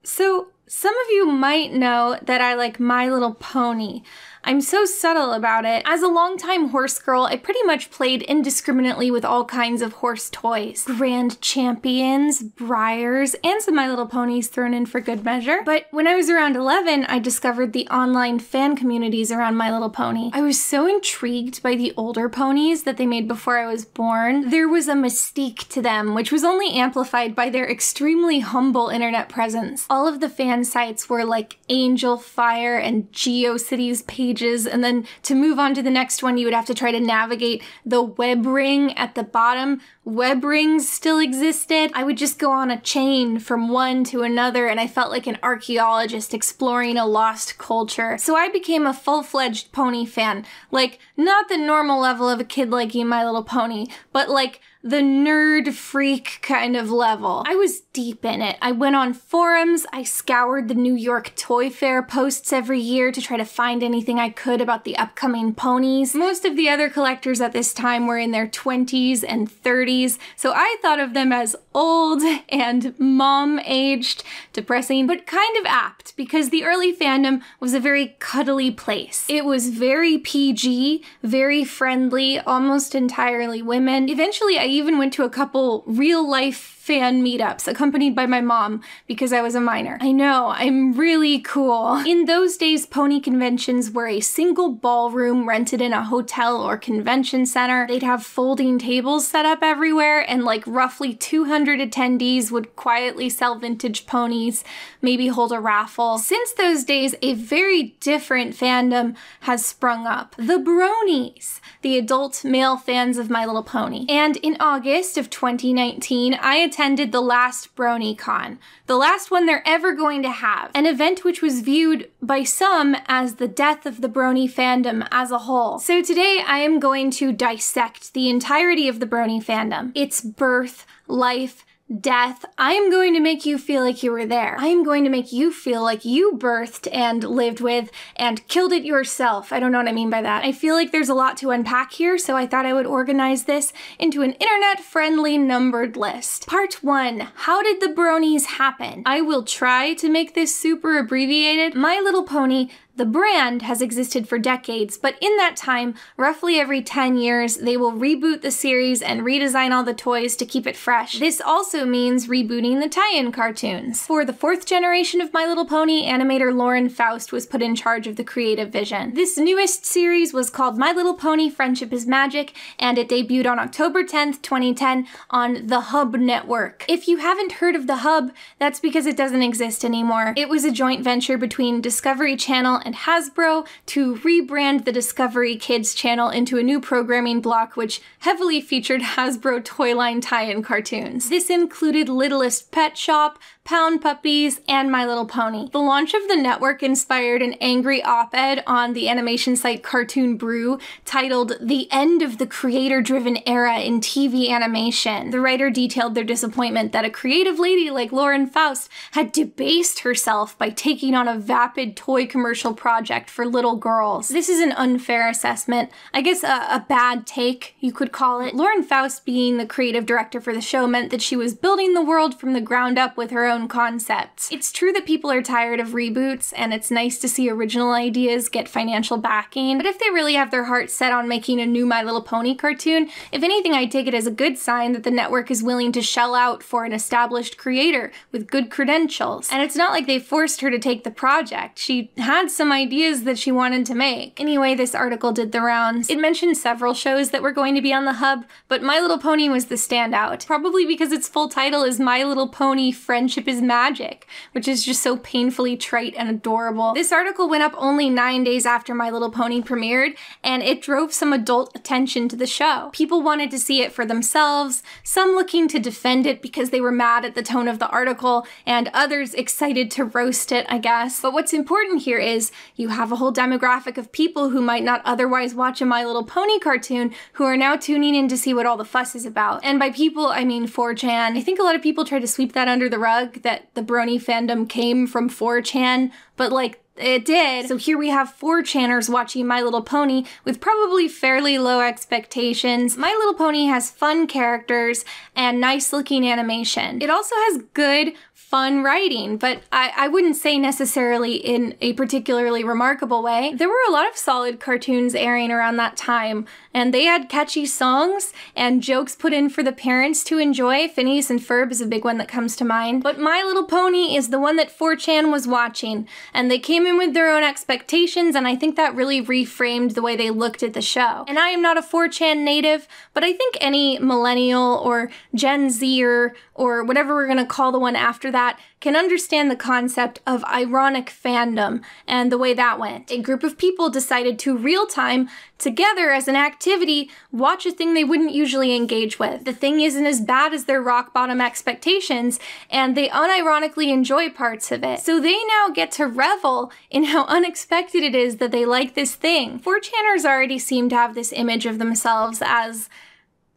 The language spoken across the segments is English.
So, some of you might know that I like My Little Pony. I'm so subtle about it. As a longtime horse girl, I pretty much played indiscriminately with all kinds of horse toys. Grand Champions, Briars, and some My Little Ponies thrown in for good measure. But when I was around 11, I discovered the online fan communities around My Little Pony. I was so intrigued by the older ponies that they made before I was born. There was a mystique to them, which was only amplified by their extremely humble internet presence. All of the fan sites were like Angel Fire and GeoCities pages, and then to move on to the next one, you would have to try to navigate the web ring at the bottom. Web rings still existed. I would just go on a chain from one to another, and I felt like an archaeologist exploring a lost culture. So I became a full-fledged pony fan. Like, not the normal level of a kid liking My Little Pony, but like the nerd freak kind of level. I was deep in it. I went on forums, I scoured the New York Toy Fair posts every year to try to find anything I could about the upcoming ponies. Most of the other collectors at this time were in their 20s and 30s, so I thought of them as old and mom-aged, depressing, but kind of apt, because the early fandom was a very cuddly place. It was very PG, very friendly, almost entirely women. Eventually, I even went to a couple real-life fan meetups accompanied by my mom because I was a minor. I know, I'm really cool. In those days, pony conventions were a single ballroom rented in a hotel or convention center. They'd have folding tables set up everywhere, and like roughly 200 attendees would quietly sell vintage ponies, maybe hold a raffle. Since those days, a very different fandom has sprung up. The Bronies, the adult male fans of My Little Pony. And in August of 2019, I attended the last BronyCon, the last one they're ever going to have, an event which was viewed by some as the death of the Brony fandom as a whole. So today I am going to dissect the entirety of the Brony fandom, its birth, life, death. I am going to make you feel like you were there. I am going to make you feel like you birthed and lived with and killed it yourself. I don't know what I mean by that. I feel like there's a lot to unpack here, so I thought I would organize this into an internet-friendly numbered list. Part 1, how did the Bronies happen? I will try to make this super abbreviated. My Little Pony, the brand, has existed for decades, but in that time, roughly every 10 years, they will reboot the series and redesign all the toys to keep it fresh. This also means rebooting the tie-in cartoons. For the 4th generation of My Little Pony, animator Lauren Faust was put in charge of the creative vision. This newest series was called My Little Pony Friendship is Magic, and it debuted on October 10th, 2010 on the Hub Network. If you haven't heard of the Hub, that's because it doesn't exist anymore. It was a joint venture between Discovery Channel and Hasbro to rebrand the Discovery Kids channel into a new programming block which heavily featured Hasbro toy line tie-in cartoons. This included Littlest Pet Shop, Pound Puppies, and My Little Pony. The launch of the network inspired an angry op-ed on the animation site Cartoon Brew titled "The End of the Creator-Driven Era in TV Animation." The writer detailed their disappointment that a creative lady like Lauren Faust had debased herself by taking on a vapid toy commercial project for little girls. This is an unfair assessment. I guess a bad take, you could call it. Lauren Faust being the creative director for the show meant that she was building the world from the ground up with her own concepts. It's true that people are tired of reboots, and it's nice to see original ideas get financial backing, but if they really have their hearts set on making a new My Little Pony cartoon, if anything, I take it as a good sign that the network is willing to shell out for an established creator with good credentials. And it's not like they forced her to take the project. She had some ideas that she wanted to make. Anyway, this article did the rounds. It mentioned several shows that were going to be on the Hub, but My Little Pony was the standout, probably because its full title is My Little Pony Friendship is Magic, which is just so painfully trite and adorable. This article went up only 9 days after My Little Pony premiered, and it drove some adult attention to the show. People wanted to see it for themselves, some looking to defend it because they were mad at the tone of the article, and others excited to roast it, I guess. But what's important here is you have a whole demographic of people who might not otherwise watch a My Little Pony cartoon who are now tuning in to see what all the fuss is about. And by people, I mean 4chan. I think a lot of people try to sweep that under the rug, that the Brony fandom came from 4chan, but like, it did. So here we have 4chaners watching My Little Pony with probably fairly low expectations. My Little Pony has fun characters and nice looking animation. It also has good fun writing, but I wouldn't say necessarily in a particularly remarkable way. There were a lot of solid cartoons airing around that time, and they had catchy songs and jokes put in for the parents to enjoy. Phineas and Ferb is a big one that comes to mind. But My Little Pony is the one that 4chan was watching, and they came in with their own expectations, and I think that really reframed the way they looked at the show. And I am not a 4chan native, but I think any millennial or Gen Zer or whatever we're gonna call the one after that can understand the concept of ironic fandom and the way that went. A group of people decided to real-time, together as an activity, watch a thing they wouldn't usually engage with. The thing isn't as bad as their rock-bottom expectations, and they unironically enjoy parts of it. So they now get to revel in how unexpected it is that they like this thing. 4chaners already seem to have this image of themselves as,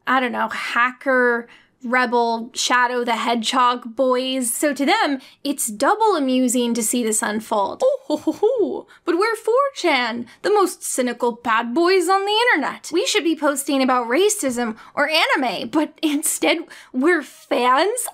I don't know, hacker, rebel, Shadow the Hedgehog boys. So to them, it's double amusing to see this unfold. Oh ho ho ho! But we're 4chan, the most cynical bad boys on the internet. We should be posting about racism or anime, but instead we're fans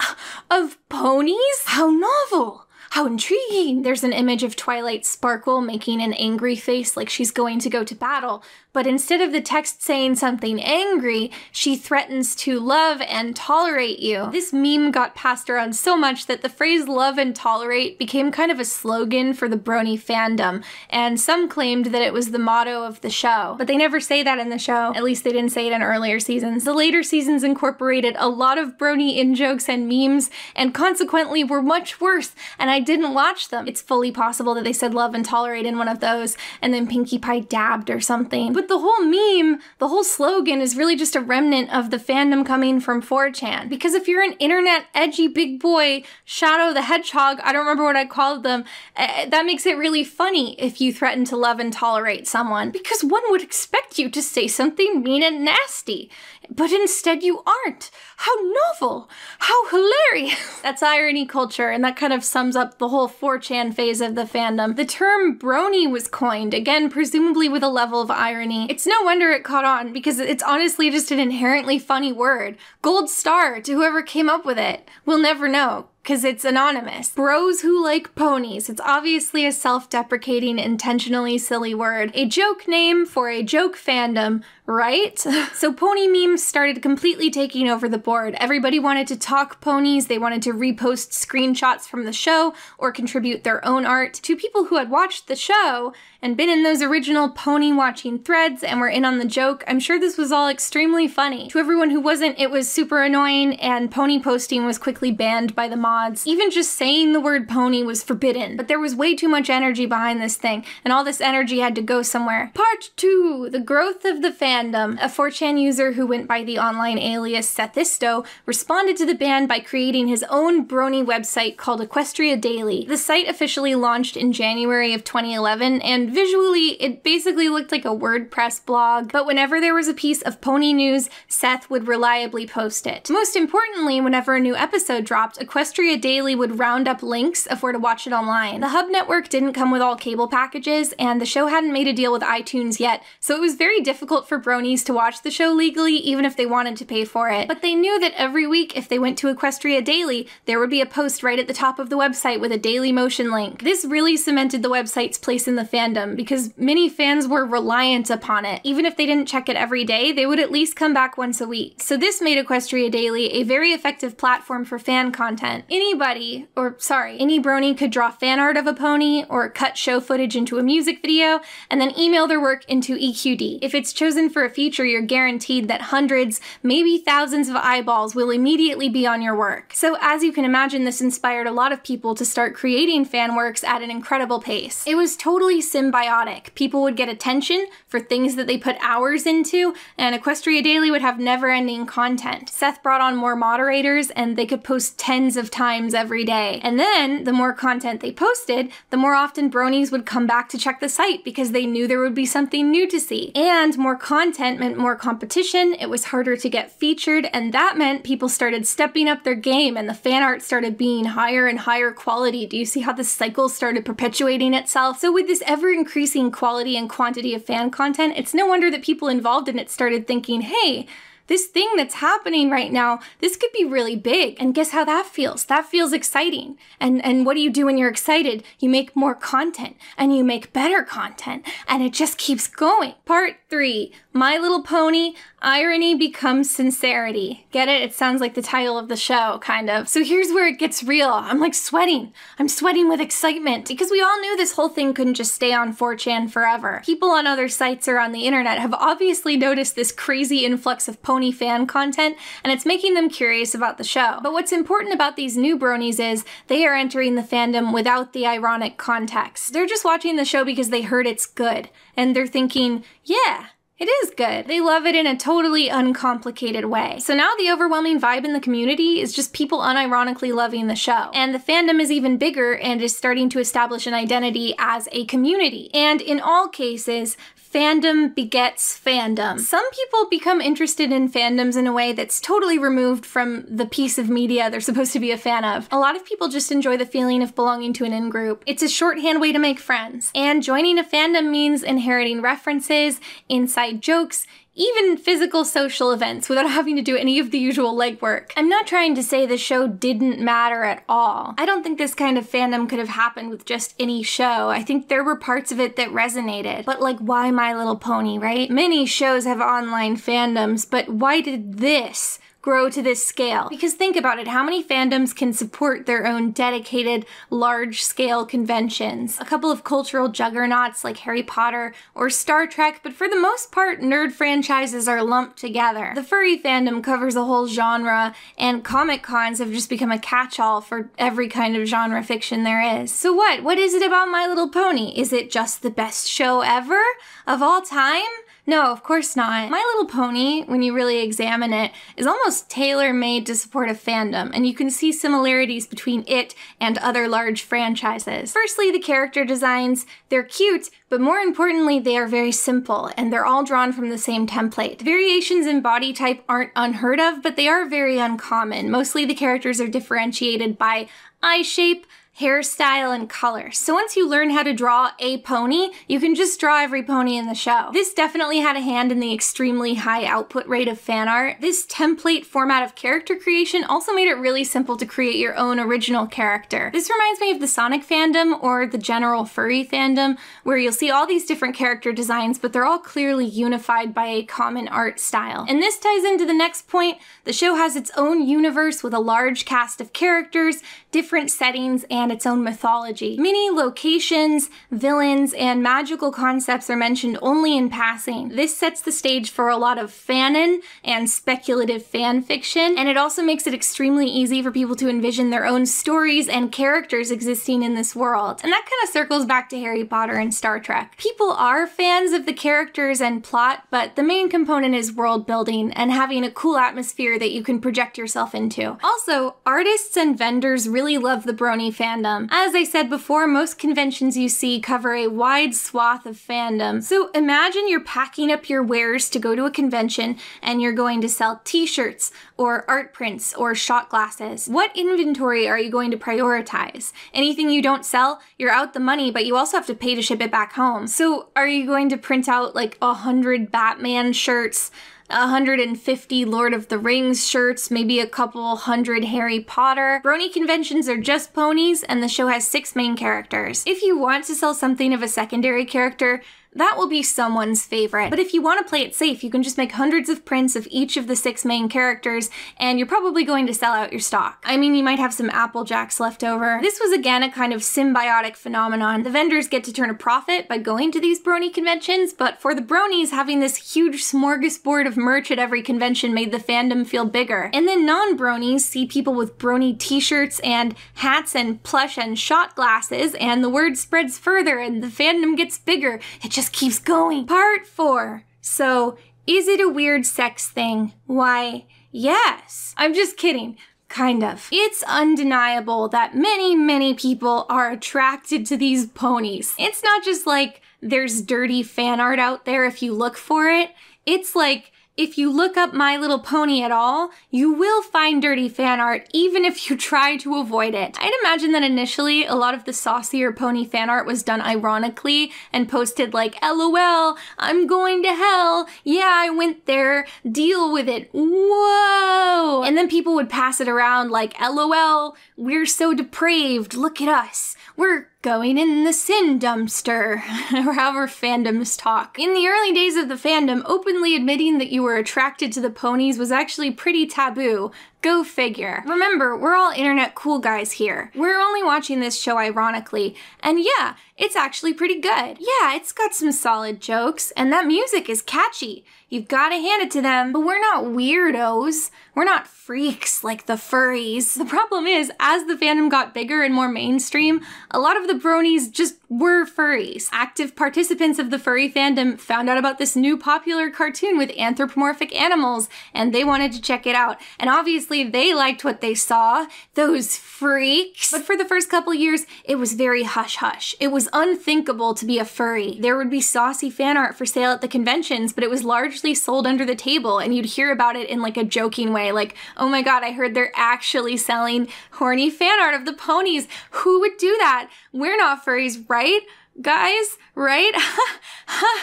of ponies? How novel! How intriguing! There's an image of Twilight Sparkle making an angry face like she's going to go to battle, but instead of the text saying something angry, she threatens to love and tolerate you. This meme got passed around so much that the phrase love and tolerate became kind of a slogan for the brony fandom, and some claimed that it was the motto of the show. But they never say that in the show. At least they didn't say it in earlier seasons. The later seasons incorporated a lot of brony in-jokes and memes, and consequently were much worse, and I didn't watch them. It's fully possible that they said love and tolerate in one of those, and then Pinkie Pie dabbed or something. But the whole meme, the whole slogan is really just a remnant of the fandom coming from 4chan. Because if you're an internet edgy big boy, Shadow the Hedgehog, I don't remember what I called them, that makes it really funny if you threaten to love and tolerate someone. Because one would expect you to say something mean and nasty, but instead you aren't. How novel! How hilarious! That's irony culture, and that kind of sums up the whole 4chan phase of the fandom. The term brony was coined, again presumably with a level of irony. It's no wonder it caught on, because it's honestly just an inherently funny word. Gold star to whoever came up with it. We'll never know, because it's anonymous. Bros who like ponies. It's obviously a self-deprecating, intentionally silly word. A joke name for a joke fandom, right? So pony memes started completely taking over the board. Everybody wanted to talk ponies, they wanted to repost screenshots from the show or contribute their own art. To people who had watched the show and been in those original pony watching threads and were in on the joke, I'm sure this was all extremely funny. To everyone who wasn't, it was super annoying, and pony posting was quickly banned by the mods. Even just saying the word pony was forbidden, but there was way too much energy behind this thing, and all this energy had to go somewhere. Part 2, the growth of the fandom. A 4chan user who went by the online alias Sethisto responded to the ban by creating his own brony website called Equestria Daily. The site officially launched in January of 2011, and visually it basically looked like a WordPress blog, but whenever there was a piece of pony news, Seth would reliably post it. Most importantly, whenever a new episode dropped, Equestria Daily would round up links of where to watch it online. The Hub network didn't come with all cable packages, and the show hadn't made a deal with iTunes yet, so it was very difficult for bronies to watch the show legally, even if they wanted to pay for it. But they knew that every week, if they went to Equestria Daily, there would be a post right at the top of the website with a Daily Motion link. This really cemented the website's place in the fandom, because many fans were reliant upon it. Even if they didn't check it every day, they would at least come back once a week. So this made Equestria Daily a very effective platform for fan content. Any brony could draw fan art of a pony, or cut show footage into a music video, and then email their work into EQD. If it's chosen for a feature, you're guaranteed that hundreds, maybe thousands of eyeballs will immediately be on your work. So as you can imagine, this inspired a lot of people to start creating fan works at an incredible pace. It was totally symbiotic. People would get attention for things that they put hours into, and Equestria Daily would have never-ending content. Seth brought on more moderators, and they could post tens of times every day. And then, the more content they posted, the more often bronies would come back to check the site because they knew there would be something new to see. And more content meant more competition, it was harder to get featured, and that meant people started stepping up their game and the fan art started being higher and higher quality. Do you see how the cycle started perpetuating itself? So with this ever-increasing quality and quantity of fan content, it's no wonder that people involved in it started thinking, hey, this thing that's happening right now, this could be really big. And guess how that feels? That feels exciting. And what do you do when you're excited? You make more content and you make better content and it just keeps going. Part 3, My Little Pony, Irony Becomes Sincerity. Get it? It sounds like the title of the show, kind of. So here's where it gets real. I'm like sweating. I'm sweating with excitement because we all knew this whole thing couldn't just stay on 4chan forever. People on other sites or on the internet have obviously noticed this crazy influx of pony fan content, and it's making them curious about the show. But what's important about these new bronies is they are entering the fandom without the ironic context. They're just watching the show because they heard it's good, and they're thinking, yeah, it is good. They love it in a totally uncomplicated way. So now the overwhelming vibe in the community is just people unironically loving the show. And the fandom is even bigger and is starting to establish an identity as a community. And in all cases, fandom begets fandom. Some people become interested in fandoms in a way that's totally removed from the piece of media they're supposed to be a fan of. A lot of people just enjoy the feeling of belonging to an in-group. It's a shorthand way to make friends. And joining a fandom means inheriting references, inside jokes, even physical social events without having to do any of the usual legwork. I'm not trying to say the show didn't matter at all. I don't think this kind of fandom could have happened with just any show. I think there were parts of it that resonated. But like, why My Little Pony, right? Many shows have online fandoms, but why did this grow to this scale? Because think about it, how many fandoms can support their own dedicated, large-scale conventions? A couple of cultural juggernauts like Harry Potter or Star Trek, but for the most part, nerd franchises are lumped together. The furry fandom covers a whole genre, and Comic Cons have just become a catch-all for every kind of genre fiction there is. So what? What is it about My Little Pony? Is it just the best show ever? Of all time? No, of course not. My Little Pony, when you really examine it, is almost tailor-made to support a fandom, and you can see similarities between it and other large franchises. Firstly, the character designs. They're cute, but more importantly, they are very simple, and they're all drawn from the same template. Variations in body type aren't unheard of, but they are very uncommon. Mostly the characters are differentiated by eye shape, hairstyle, and color. So once you learn how to draw a pony, you can just draw every pony in the show. This definitely had a hand in the extremely high output rate of fan art. This template format of character creation also made it really simple to create your own original character. This reminds me of the Sonic fandom or the general furry fandom, where you'll see all these different character designs, but they're all clearly unified by a common art style. And this ties into the next point. The show has its own universe with a large cast of characters, different settings, and its own mythology. Many locations, villains, and magical concepts are mentioned only in passing. This sets the stage for a lot of fanon and speculative fan fiction, and it also makes it extremely easy for people to envision their own stories and characters existing in this world. And that kind of circles back to Harry Potter and Star Trek. People are fans of the characters and plot, but the main component is world building and having a cool atmosphere that you can project yourself into. Also, artists and vendors really love the brony fandom. As I said before, most conventions you see cover a wide swath of fandom. So imagine you're packing up your wares to go to a convention and you're going to sell t-shirts or art prints or shot glasses. What inventory are you going to prioritize? Anything you don't sell, you're out the money, but you also have to pay to ship it back home. So are you going to print out like 100 Batman shirts, 150 Lord of the Rings shirts, maybe a couple hundred Harry Potter? Brony conventions are just ponies, and the show has 6 main characters. If you want to sell something of a secondary character, that will be someone's favorite. But if you want to play it safe, you can just make hundreds of prints of each of the 6 main characters, and you're probably going to sell out your stock. I mean, you might have some Applejacks left over. This was again a kind of symbiotic phenomenon. The vendors get to turn a profit by going to these brony conventions, but for the bronies, having this huge smorgasbord of merch at every convention made the fandom feel bigger. And then non-bronies see people with brony t-shirts and hats and plush and shot glasses, and the word spreads further and the fandom gets bigger. It just keeps going. Part 4. So, is it a weird sex thing? Why, yes. I'm just kidding. Kind of. It's undeniable that many people are attracted to these ponies. It's not just like there's dirty fan art out there if you look for it. It's like if you look up My Little Pony at all, you will find dirty fan art, even if you try to avoid it. I'd imagine that initially a lot of the saucier pony fan art was done ironically and posted like, LOL, I'm going to hell. Yeah, I went there. Deal with it. Whoa. And then people would pass it around like, LOL, we're so depraved. Look at us. We're going in the sin dumpster, or however fandoms talk. In the early days of the fandom, openly admitting that you were attracted to the ponies was actually pretty taboo. Go figure. Remember, we're all internet cool guys here. We're only watching this show ironically, and yeah, it's actually pretty good. Yeah, it's got some solid jokes, and that music is catchy. You've gotta hand it to them, but we're not weirdos. We're not freaks like the furries. The problem is, as the fandom got bigger and more mainstream, a lot of the bronies just were furries. Active participants of the furry fandom found out about this new popular cartoon with anthropomorphic animals, and they wanted to check it out. And obviously they liked what they saw, those freaks. But for the first couple years, it was very hush-hush. It was unthinkable to be a furry. There would be saucy fan art for sale at the conventions, but it was largely sold under the table, and you'd hear about it in like a joking way, like, oh my god, I heard they're actually selling horny fan art of the ponies. Who would do that? We're not furries, right? Guys, right?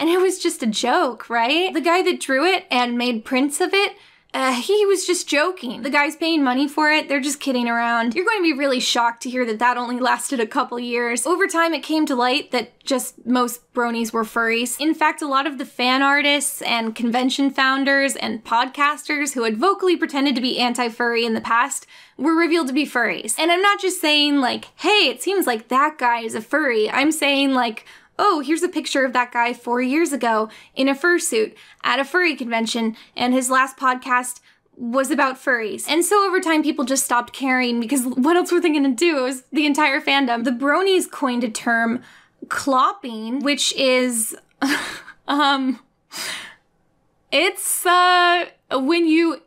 And it was just a joke, right? The guy that drew it and made prints of it, he was just joking. The guys paying money for it, they're just kidding around. You're going to be really shocked to hear that that only lasted a couple years. Over time, it came to light that just most bronies were furries. In fact, a lot of the fan artists and convention founders and podcasters who had vocally pretended to be anti-furry in the past were revealed to be furries. And I'm not just saying like, hey, it seems like that guy is a furry. I'm saying like, oh, here's a picture of that guy 4 years ago in a fursuit at a furry convention, and his last podcast was about furries. And so over time, people just stopped caring because what else were they gonna do? It was the entire fandom. The bronies coined a term, clopping, which is, it's when you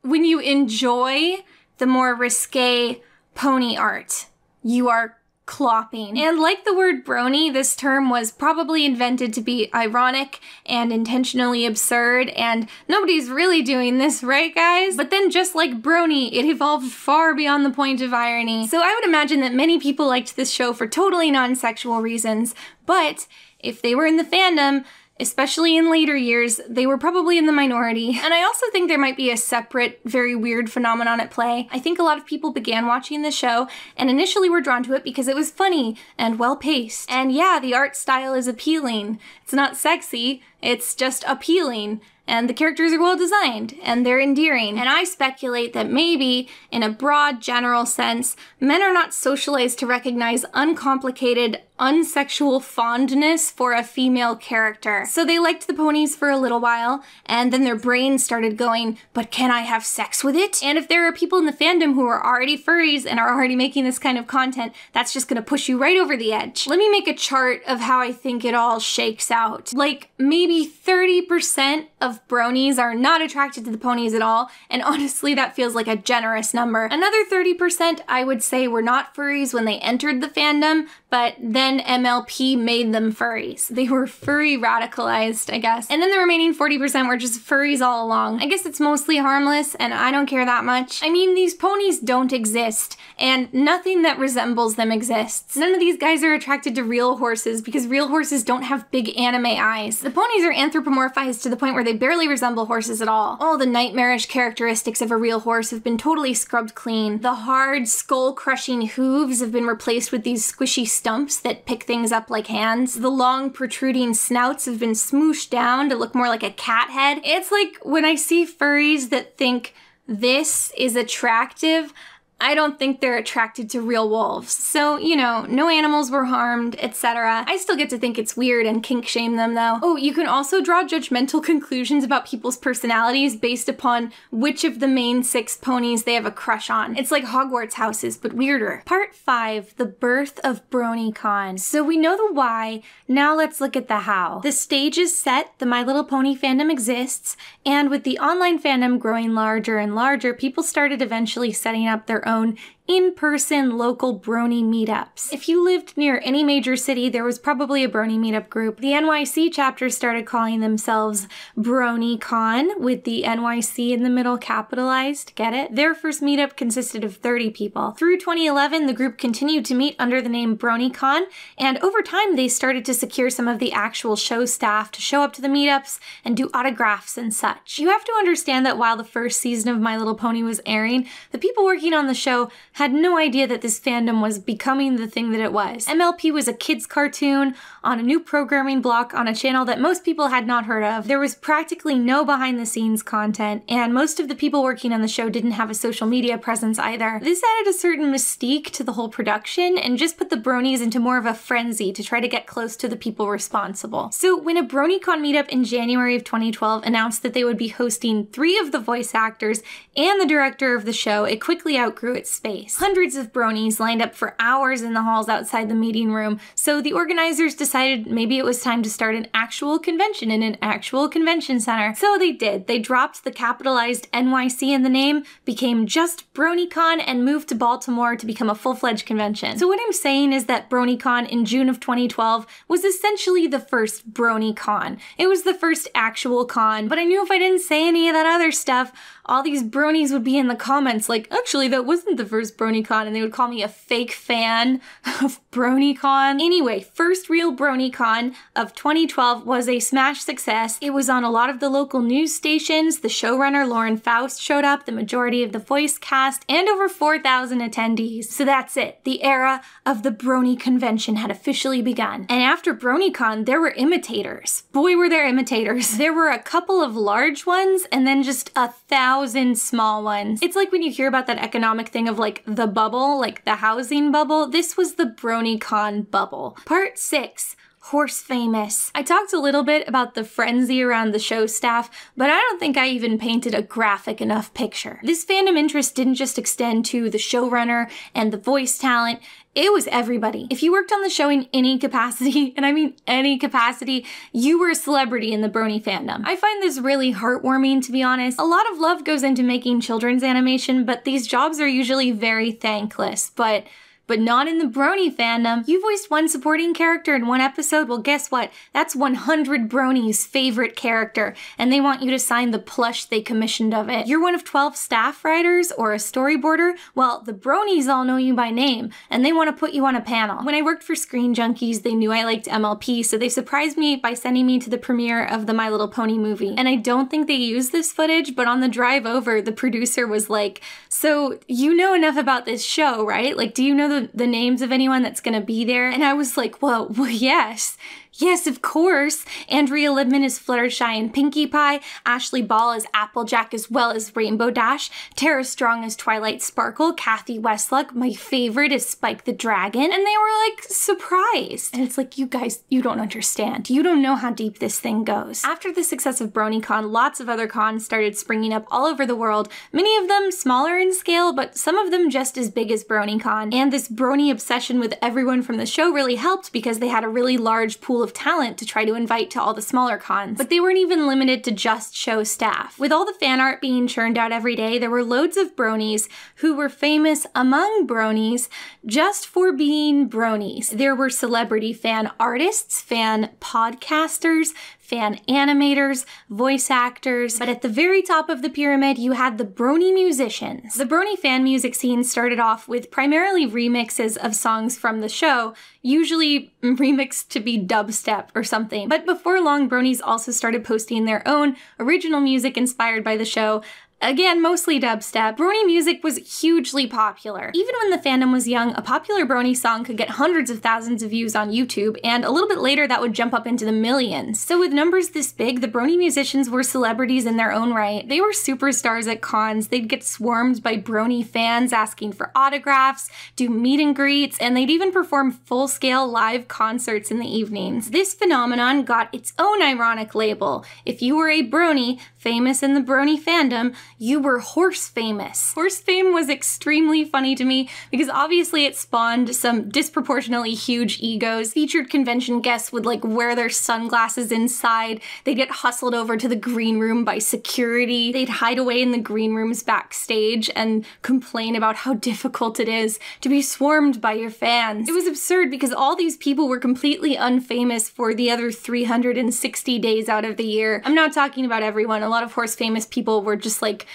enjoy the more risque pony art, you are clopping. And like the word brony, this term was probably invented to be ironic and intentionally absurd, and nobody's really doing this, right guys? But then just like brony, it evolved far beyond the point of irony. So I would imagine that many people liked this show for totally non-sexual reasons, but if they were in the fandom, especially in later years, they were probably in the minority. And I also think there might be a separate, very weird phenomenon at play. I think a lot of people began watching the show and initially were drawn to it because it was funny and well-paced. And yeah, the art style is appealing. It's not sexy, it's just appealing. And the characters are well designed, and they're endearing. And I speculate that maybe, in a broad, general sense, men are not socialized to recognize uncomplicated, unsexual fondness for a female character. So they liked the ponies for a little while, and then their brains started going, but can I have sex with it? And if there are people in the fandom who are already furries and are already making this kind of content, that's just gonna push you right over the edge. Let me make a chart of how I think it all shakes out. Like, maybe 30% of bronies are not attracted to the ponies at all, and honestly that feels like a generous number. Another 30% I would say were not furries when they entered the fandom, but then MLP made them furries. They were furry radicalized, I guess. And then the remaining 40% were just furries all along. I guess it's mostly harmless, and I don't care that much. I mean, these ponies don't exist, and nothing that resembles them exists. None of these guys are attracted to real horses because real horses don't have big anime eyes. The ponies are anthropomorphized to the point where they barely resemble horses at all. All the nightmarish characteristics of a real horse have been totally scrubbed clean. The hard, skull-crushing hooves have been replaced with these squishy stumps that pick things up like hands. The long, protruding snouts have been smooshed down to look more like a cat head. It's like when I see furries that think this is attractive, I don't think they're attracted to real wolves. So, you know, no animals were harmed, etc. I still get to think it's weird and kink shame them though. Oh, you can also draw judgmental conclusions about people's personalities based upon which of the main 6 ponies they have a crush on. It's like Hogwarts houses, but weirder. Part 5, the birth of BronyCon. So we know the why, now let's look at the how. The stage is set, the My Little Pony fandom exists, and with the online fandom growing larger and larger, people started eventually setting up their own in-person local brony meetups. If you lived near any major city, there was probably a brony meetup group. The NYC chapter started calling themselves BronyCon, with the NYC in the middle capitalized, get it? Their first meetup consisted of 30 people. Through 2011, the group continued to meet under the name BronyCon, and over time they started to secure some of the actual show staff to show up to the meetups and do autographs and such. You have to understand that while the first season of My Little Pony was airing, the people working on the show had no idea that this fandom was becoming the thing that it was. MLP was a kids cartoon on a new programming block on a channel that most people had not heard of. There was practically no behind the scenes content, and most of the people working on the show didn't have a social media presence either. This added a certain mystique to the whole production and just put the bronies into more of a frenzy to try to get close to the people responsible. So when a BronyCon meetup in January of 2012 announced that they would be hosting 3 of the voice actors and the director of the show, it quickly outgrew its space. Hundreds of bronies lined up for hours in the halls outside the meeting room, so the organizers decided maybe it was time to start an actual convention in an actual convention center. So they did. They dropped the capitalized NYC in the name, became just BronyCon, and moved to Baltimore to become a full-fledged convention. So what I'm saying is that BronyCon in June of 2012 was essentially the first BronyCon. It was the first actual con, but I knew if I didn't say any of that other stuff, all these bronies would be in the comments like, actually, that wasn't the first BronyCon, and they would call me a fake fan of BronyCon. Anyway, first real BronyCon of 2012 was a smash success. It was on a lot of the local news stations. The showrunner, Lauren Faust, showed up, the majority of the voice cast, and over 4,000 attendees. So that's it. The era of the Brony convention had officially begun. And after BronyCon, there were imitators. Boy, were there imitators. There were a couple of large ones, and then just 1,000 small ones. It's like when you hear about that economic thing of like the bubble, like the housing bubble. This was the BronyCon bubble. Part 6. Horse famous. I talked a little bit about the frenzy around the show staff, but I don't think I even painted a graphic enough picture. This fandom interest didn't just extend to the showrunner and the voice talent. It was everybody. If you worked on the show in any capacity, and I mean any capacity, you were a celebrity in the Brony fandom. I find this really heartwarming, to be honest. A lot of love goes into making children's animation, but these jobs are usually very thankless. But not in the Brony fandom. You voiced one supporting character in one episode, well guess what? That's 100 Bronies' favorite character, and they want you to sign the plush they commissioned of it. You're one of 12 staff writers or a storyboarder? Well, the Bronies all know you by name, and they want to put you on a panel. When I worked for Screen Junkies, they knew I liked MLP, so they surprised me by sending me to the premiere of the My Little Pony movie. And I don't think they used this footage, but on the drive over, the producer was like, so you know enough about this show, right? Like, do you know the names of anyone that's gonna be there? And I was like, well, yes. Yes, of course. Andrea Libman is Fluttershy and Pinkie Pie. Ashley Ball is Applejack as well as Rainbow Dash. Tara Strong is Twilight Sparkle. Kathy Westluck, my favorite, is Spike the Dragon. And they were like surprised. And it's like, you guys, you don't understand. You don't know how deep this thing goes. After the success of BronyCon, lots of other cons started springing up all over the world. Many of them smaller in scale, but some of them just as big as BronyCon. And this Brony obsession with everyone from the show really helped because they had a really large pool of talent to try to invite to all the smaller cons. But they weren't even limited to just show staff. With all the fan art being churned out every day, there were loads of bronies who were famous among bronies just for being bronies. There were celebrity fan artists, fan podcasters, fan animators, voice actors, but at the very top of the pyramid, you had the Brony musicians. The Brony fan music scene started off with primarily remixes of songs from the show, usually remixed to be dubstep or something. But before long, Bronies also started posting their own original music inspired by the show. Again, mostly dubstep. Brony music was hugely popular. Even when the fandom was young, a popular Brony song could get hundreds of thousands of views on YouTube, and a little bit later that would jump up into the millions. So with numbers this big, the Brony musicians were celebrities in their own right. They were superstars at cons. They'd get swarmed by Brony fans asking for autographs, do meet and greets, and they'd even perform full-scale live concerts in the evenings. This phenomenon got its own ironic label. If you were a Brony, famous in the Brony fandom, you were horse famous. Horse fame was extremely funny to me because obviously it spawned some disproportionately huge egos. Featured convention guests would like wear their sunglasses inside. They'd get hustled over to the green room by security. They'd hide away in the green rooms backstage and complain about how difficult it is to be swarmed by your fans. It was absurd because all these people were completely unfamous for the other 360 days out of the year. I'm not talking about everyone. A lot of horse famous people were just like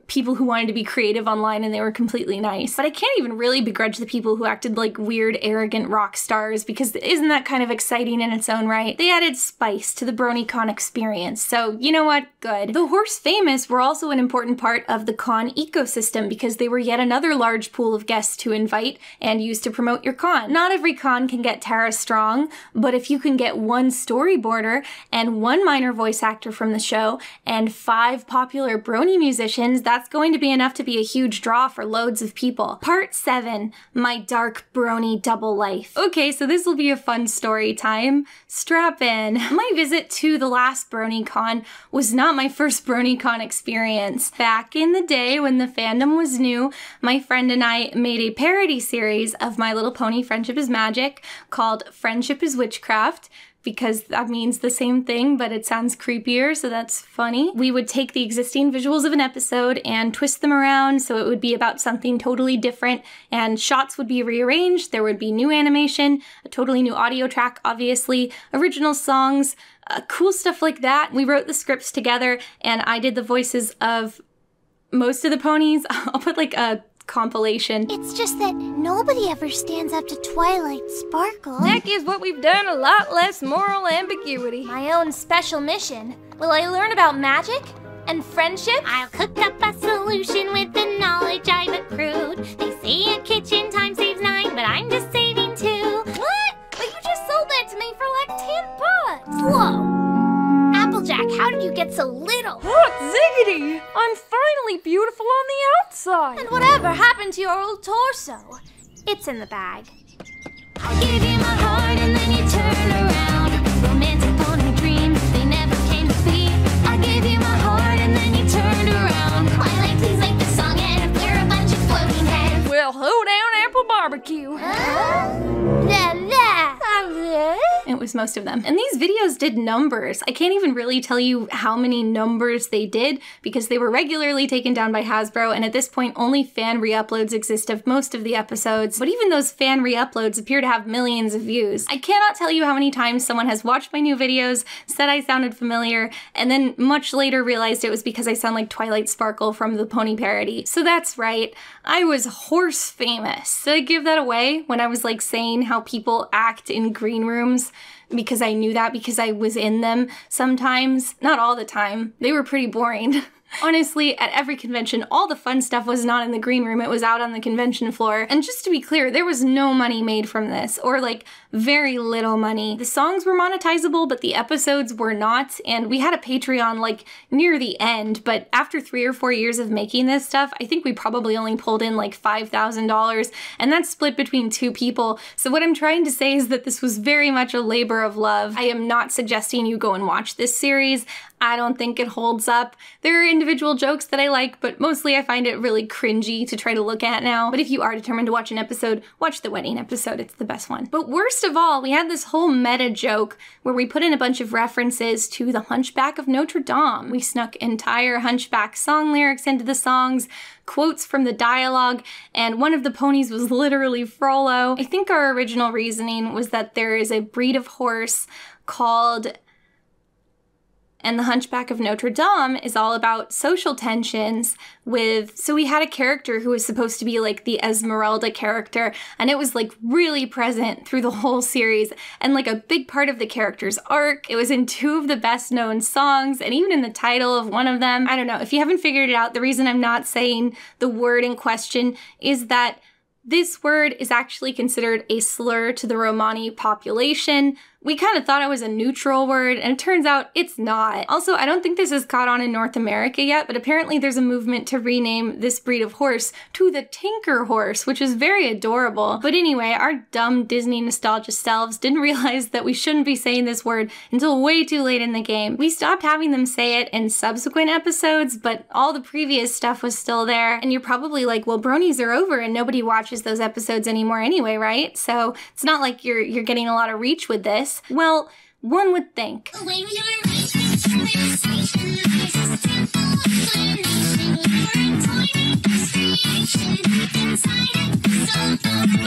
people who wanted to be creative online and they were completely nice. But I can't even really begrudge the people who acted like weird, arrogant rock stars because isn't that kind of exciting in its own right? They added spice to the BronyCon experience, so you know what? Good. The horse famous were also an important part of the con ecosystem because they were yet another large pool of guests to invite and use to promote your con. Not every con can get Tara Strong, but if you can get one storyboarder and one minor voice actor from the show and 5 popular Brony musicians, that's going to be enough to be a huge draw for loads of people. Part 7, my dark Brony double life. Okay, so this will be a fun story time. Strap in. My visit to the last BronyCon was not my first BronyCon experience. Back in the day when the fandom was new, my friend and I made a parody series of My Little Pony Friendship is Magic called Friendship is Witchcraft, because that means the same thing, but it sounds creepier, so that's funny. We would take the existing visuals of an episode and twist them around so it would be about something totally different, and shots would be rearranged, there would be new animation, a totally new audio track, obviously, original songs, cool stuff like that. We wrote the scripts together, and I did the voices of most of the ponies. I'll put like a compilation. It's just that nobody ever stands up to Twilight Sparkle. That gives what we've done a lot less moral ambiguity. My own special mission. Will I learn about magic and friendship? I'll cook up a solution with the knowledge I've accrued. They say a kitchen time saves 9, but I'm just saving 2. What? But you just sold that to me for like 10 bucks. Whoa! Applejack, how did you get so little? Hot ziggity! I'm finally beautiful on the outside. And whatever happened to your old torso? It's in the bag. I gave you my heart and then you turned around. Romantic pony dreams, they never came to be. I gave you my heart and then you turned around. Twilight, please make the song end. We're a bunch of floating heads. Well, hold down apple barbecue. La la! It was most of them. And these videos did numbers. I can't even really tell you how many numbers they did because they were regularly taken down by Hasbro, and at this point only fan re-uploads exist of most of the episodes, but even those fan re-uploads appear to have millions of views. I cannot tell you how many times someone has watched my new videos, said I sounded familiar, and then much later realized it was because I sound like Twilight Sparkle from the Pony parody. So that's right, I was horse famous. Did I give that away when I was like saying how people act in green rooms? Because I knew that because I was in them sometimes. Not all the time. They were pretty boring. Honestly, at every convention, all the fun stuff was not in the green room, it was out on the convention floor. And just to be clear, there was no money made from this, or like very little money. The songs were monetizable, but the episodes were not, and we had a Patreon like near the end, but after 3 or 4 years of making this stuff, I think we probably only pulled in like $5,000, and that's split between 2 people. So what I'm trying to say is that this was very much a labor of love. I am not suggesting you go and watch this series. I don't think it holds up. There are individual jokes that I like, but mostly I find it really cringy to try to look at now. But if you are determined to watch an episode, watch the wedding episode, it's the best one. But worst of all, we had this whole meta joke where we put in a bunch of references to the Hunchback of Notre Dame. We snuck entire Hunchback song lyrics into the songs, quotes from the dialogue, and one of the ponies was literally Frollo. I think our original reasoning was that there is a breed of horse called And the Hunchback of Notre Dame is all about social tensions with, so we had a character who was supposed to be like the Esmeralda character, and it was like really present through the whole series and like a big part of the character's arc. It was in 2 of the best known songs and even in the title of one of them. I don't know, if you haven't figured it out, the reason I'm not saying the word in question is that This word is actually considered a slur to the Romani population. We kind of thought it was a neutral word, and it turns out it's not. Also, I don't think this has caught on in North America yet, but apparently there's a movement to rename this breed of horse to the Tinker Horse, which is very adorable. But anyway, our dumb Disney nostalgia selves didn't realize that we shouldn't be saying this word until way too late in the game. We stopped having them say it in subsequent episodes, but all the previous stuff was still there. And you're probably like, well, bronies are over and nobody watches those episodes anymore anyway, right? So it's not like you're getting a lot of reach with this. Well, one would think.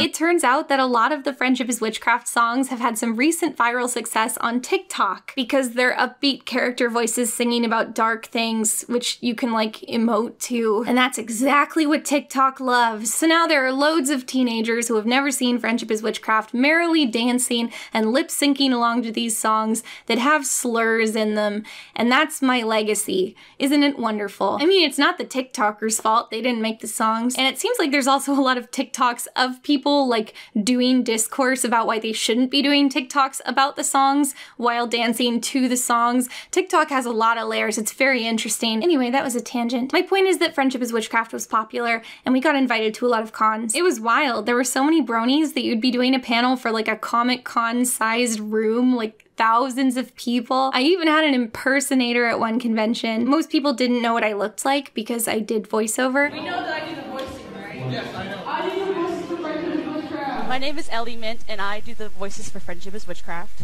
It turns out that a lot of the Friendship is Witchcraft songs have had some recent viral success on TikTok because they're upbeat character voices singing about dark things, which you can like emote to. And that's exactly what TikTok loves. So now there are loads of teenagers who have never seen Friendship is Witchcraft merrily dancing and lip syncing along to these songs that have slurs in them. And that's my legacy. Isn't it wonderful? I mean, it's not the TikTokers' fault. They didn't make the songs. And it seems like there's also a lot of TikToks of people like doing discourse about why they shouldn't be doing TikToks about the songs while dancing to the songs. TikTok has a lot of layers. It's very interesting. Anyway, that was a tangent. My point is that Friendship is Witchcraft was popular and we got invited to a lot of cons. It was wild. There were so many bronies that you'd be doing a panel for like a Comic-Con sized room, like thousands of people. I even had an impersonator at one convention. Most people didn't know what I looked like because I did voiceover. We know that I do the voicing, right? Yes, I know. I do the voices for Friendship is Witchcraft. My name is Ellie Mint, and I do the voices for Friendship is Witchcraft.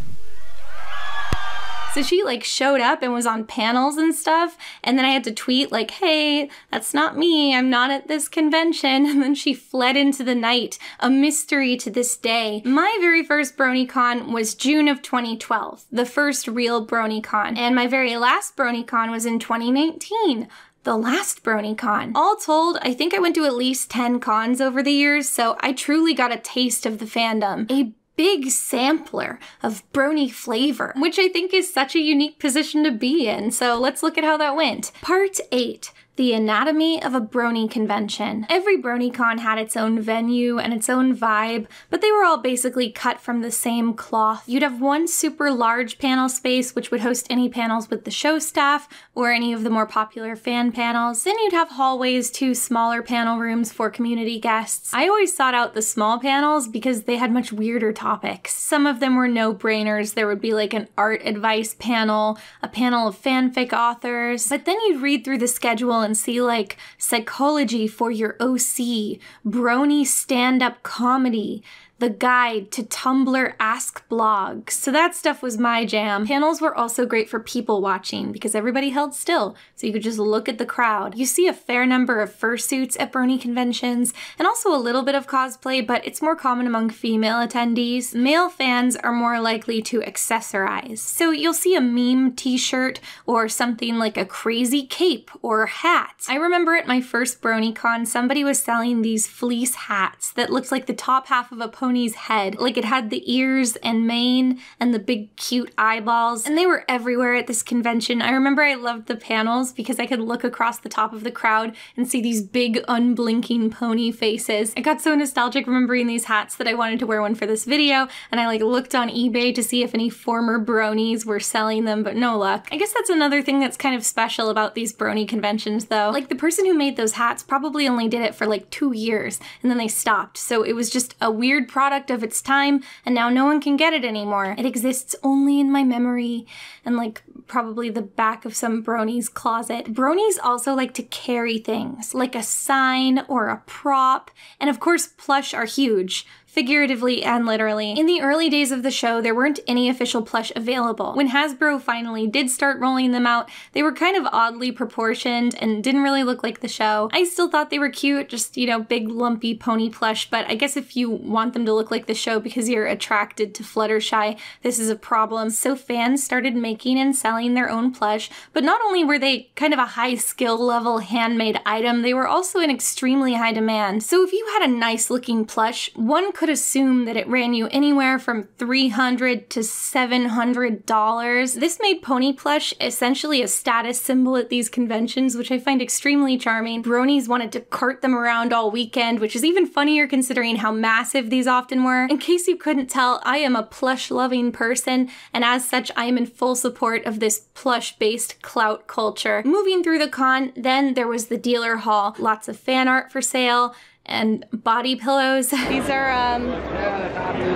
So she like showed up and was on panels and stuff, and then I had to tweet like, hey, that's not me, I'm not at this convention, and then she fled into the night, a mystery to this day. My very first BronyCon was June of 2012, the first real BronyCon, and my very last BronyCon was in 2019. The last BronyCon. All told, I think I went to at least 10 cons over the years, so I truly got a taste of the fandom. A big sampler of brony flavor, which I think is such a unique position to be in. So let's look at how that went. Part 8. The anatomy of a brony convention. Every BronyCon had its own venue and its own vibe, but they were all basically cut from the same cloth. You'd have one super large panel space which would host any panels with the show staff or any of the more popular fan panels. Then you'd have hallways to smaller panel rooms for community guests. I always sought out the small panels because they had much weirder topics. Some of them were no-brainers. There would be like an art advice panel, a panel of fanfic authors, but then you'd read through the schedule and see like psychology for your OC, brony stand-up comedy, the guide to Tumblr Ask blogs. So that stuff was my jam. Panels were also great for people watching because everybody held still, so you could just look at the crowd. You see a fair number of fursuits at brony conventions, and also a little bit of cosplay, but it's more common among female attendees. Male fans are more likely to accessorize. So you'll see a meme t-shirt or something like a crazy cape or hat. I remember at my first BronyCon, somebody was selling these fleece hats that looked like the top half of a pony's head. Like it had the ears and mane and the big cute eyeballs, and they were everywhere at this convention. I remember I loved the panels because I could look across the top of the crowd and see these big unblinking pony faces. I got so nostalgic remembering these hats that I wanted to wear one for this video, and I like looked on eBay to see if any former bronies were selling them, but no luck. I guess that's another thing that's kind of special about these brony conventions though. Like the person who made those hats probably only did it for like 2 years and then they stopped. So it was just a weird product of its time, and now no one can get it anymore. It exists only in my memory and like probably the back of some brony's closet. Bronies also like to carry things, like a sign or a prop, and of course plush are huge. Figuratively and literally. In the early days of the show, there weren't any official plush available. When Hasbro finally did start rolling them out, they were kind of oddly proportioned and didn't really look like the show. I still thought they were cute, just, you know, big lumpy pony plush, but I guess if you want them to look like the show because you're attracted to Fluttershy, this is a problem. So fans started making and selling their own plush, but not only were they kind of a high skill level handmade item, they were also in extremely high demand. So if you had a nice looking plush, one could could assume that it ran you anywhere from $300 to $700. This made pony plush essentially a status symbol at these conventions, which I find extremely charming. Bronies wanted to cart them around all weekend, which is even funnier considering how massive these often were. In case you couldn't tell, I am a plush-loving person, and as such, I am in full support of this plush-based clout culture. Moving through the con, then there was the dealer hall. Lots of fan art for sale, and body pillows. These are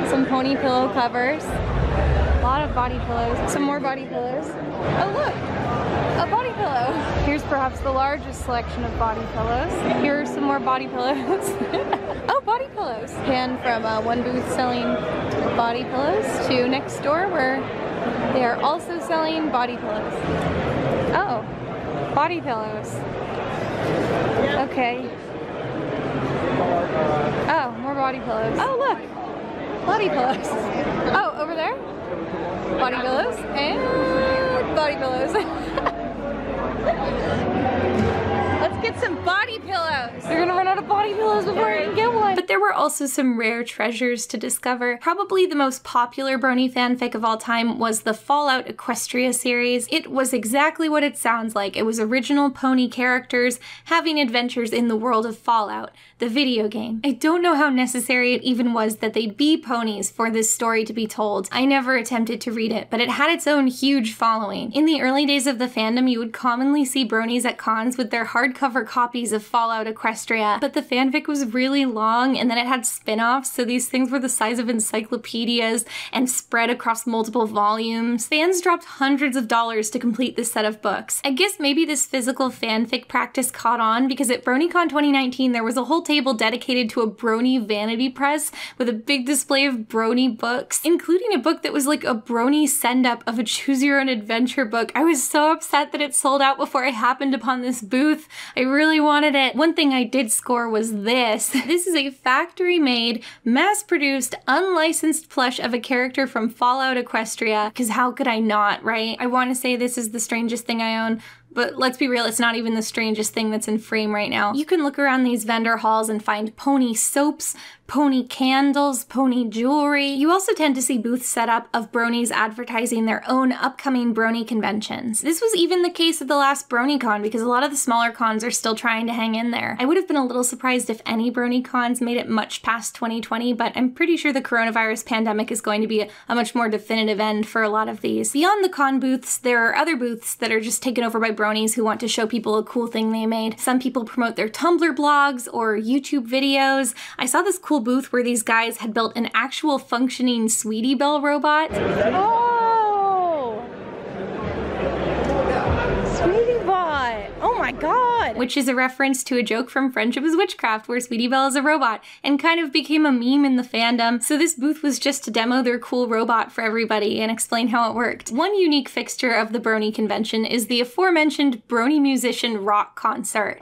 some pony pillow covers. A lot of body pillows. Some more body pillows. Oh look! A body pillow! Here's perhaps the largest selection of body pillows. Here are some more body pillows. Oh, body pillows! Pan from one booth selling body pillows to next door where they are also selling body pillows. Oh, body pillows. Okay. Oh, more body pillows. Oh, look! Body pillows. Oh, over there? Body pillows and body pillows. Let's get some body pillows. They're gonna run out of body pillows before I can get one. But there were also some rare treasures to discover. Probably the most popular Brony fanfic of all time was the Fallout Equestria series. It was exactly what it sounds like. It was original pony characters having adventures in the world of Fallout, the video game. I don't know how necessary it even was that they be ponies for this story to be told. I never attempted to read it, but it had its own huge following. In the early days of the fandom, you would commonly see bronies at cons with their hardcover copies of Fallout Equestria, but the fanfic was really long and then it had spin-offs, so these things were the size of encyclopedias and spread across multiple volumes. Fans dropped hundreds of dollars to complete this set of books. I guess maybe this physical fanfic practice caught on because at BronyCon 2019 there was a whole table dedicated to a brony vanity press with a big display of brony books, including a book that was like a brony send-up of a choose your own adventure book. I was so upset that it sold out before I happened upon this booth. I really wanted it. One thing I did score was this. This is a factory-made, mass-produced, unlicensed plush of a character from Fallout Equestria, because how could I not, right? I want to say this is the strangest thing I own, but let's be real, it's not even the strangest thing that's in frame right now. You can look around these vendor halls and find pony soaps, pony candles, pony jewelry. You also tend to see booths set up of bronies advertising their own upcoming brony conventions. This was even the case at the last BronyCon because a lot of the smaller cons are still trying to hang in there. I would have been a little surprised if any BronyCons made it much past 2020, but I'm pretty sure the coronavirus pandemic is going to be a much more definitive end for a lot of these. Beyond the con booths, there are other booths that are just taken over by bronies who want to show people a cool thing they made. Some people promote their Tumblr blogs or YouTube videos. I saw this cool booth where these guys had built an actual functioning Sweetie Belle robot. Oh! Sweetie Bot! Oh my god! Which is a reference to a joke from Friendship is Witchcraft where Sweetie Belle is a robot and kind of became a meme in the fandom. So this booth was just to demo their cool robot for everybody and explain how it worked. One unique fixture of the Brony convention is the aforementioned Brony musician rock concert.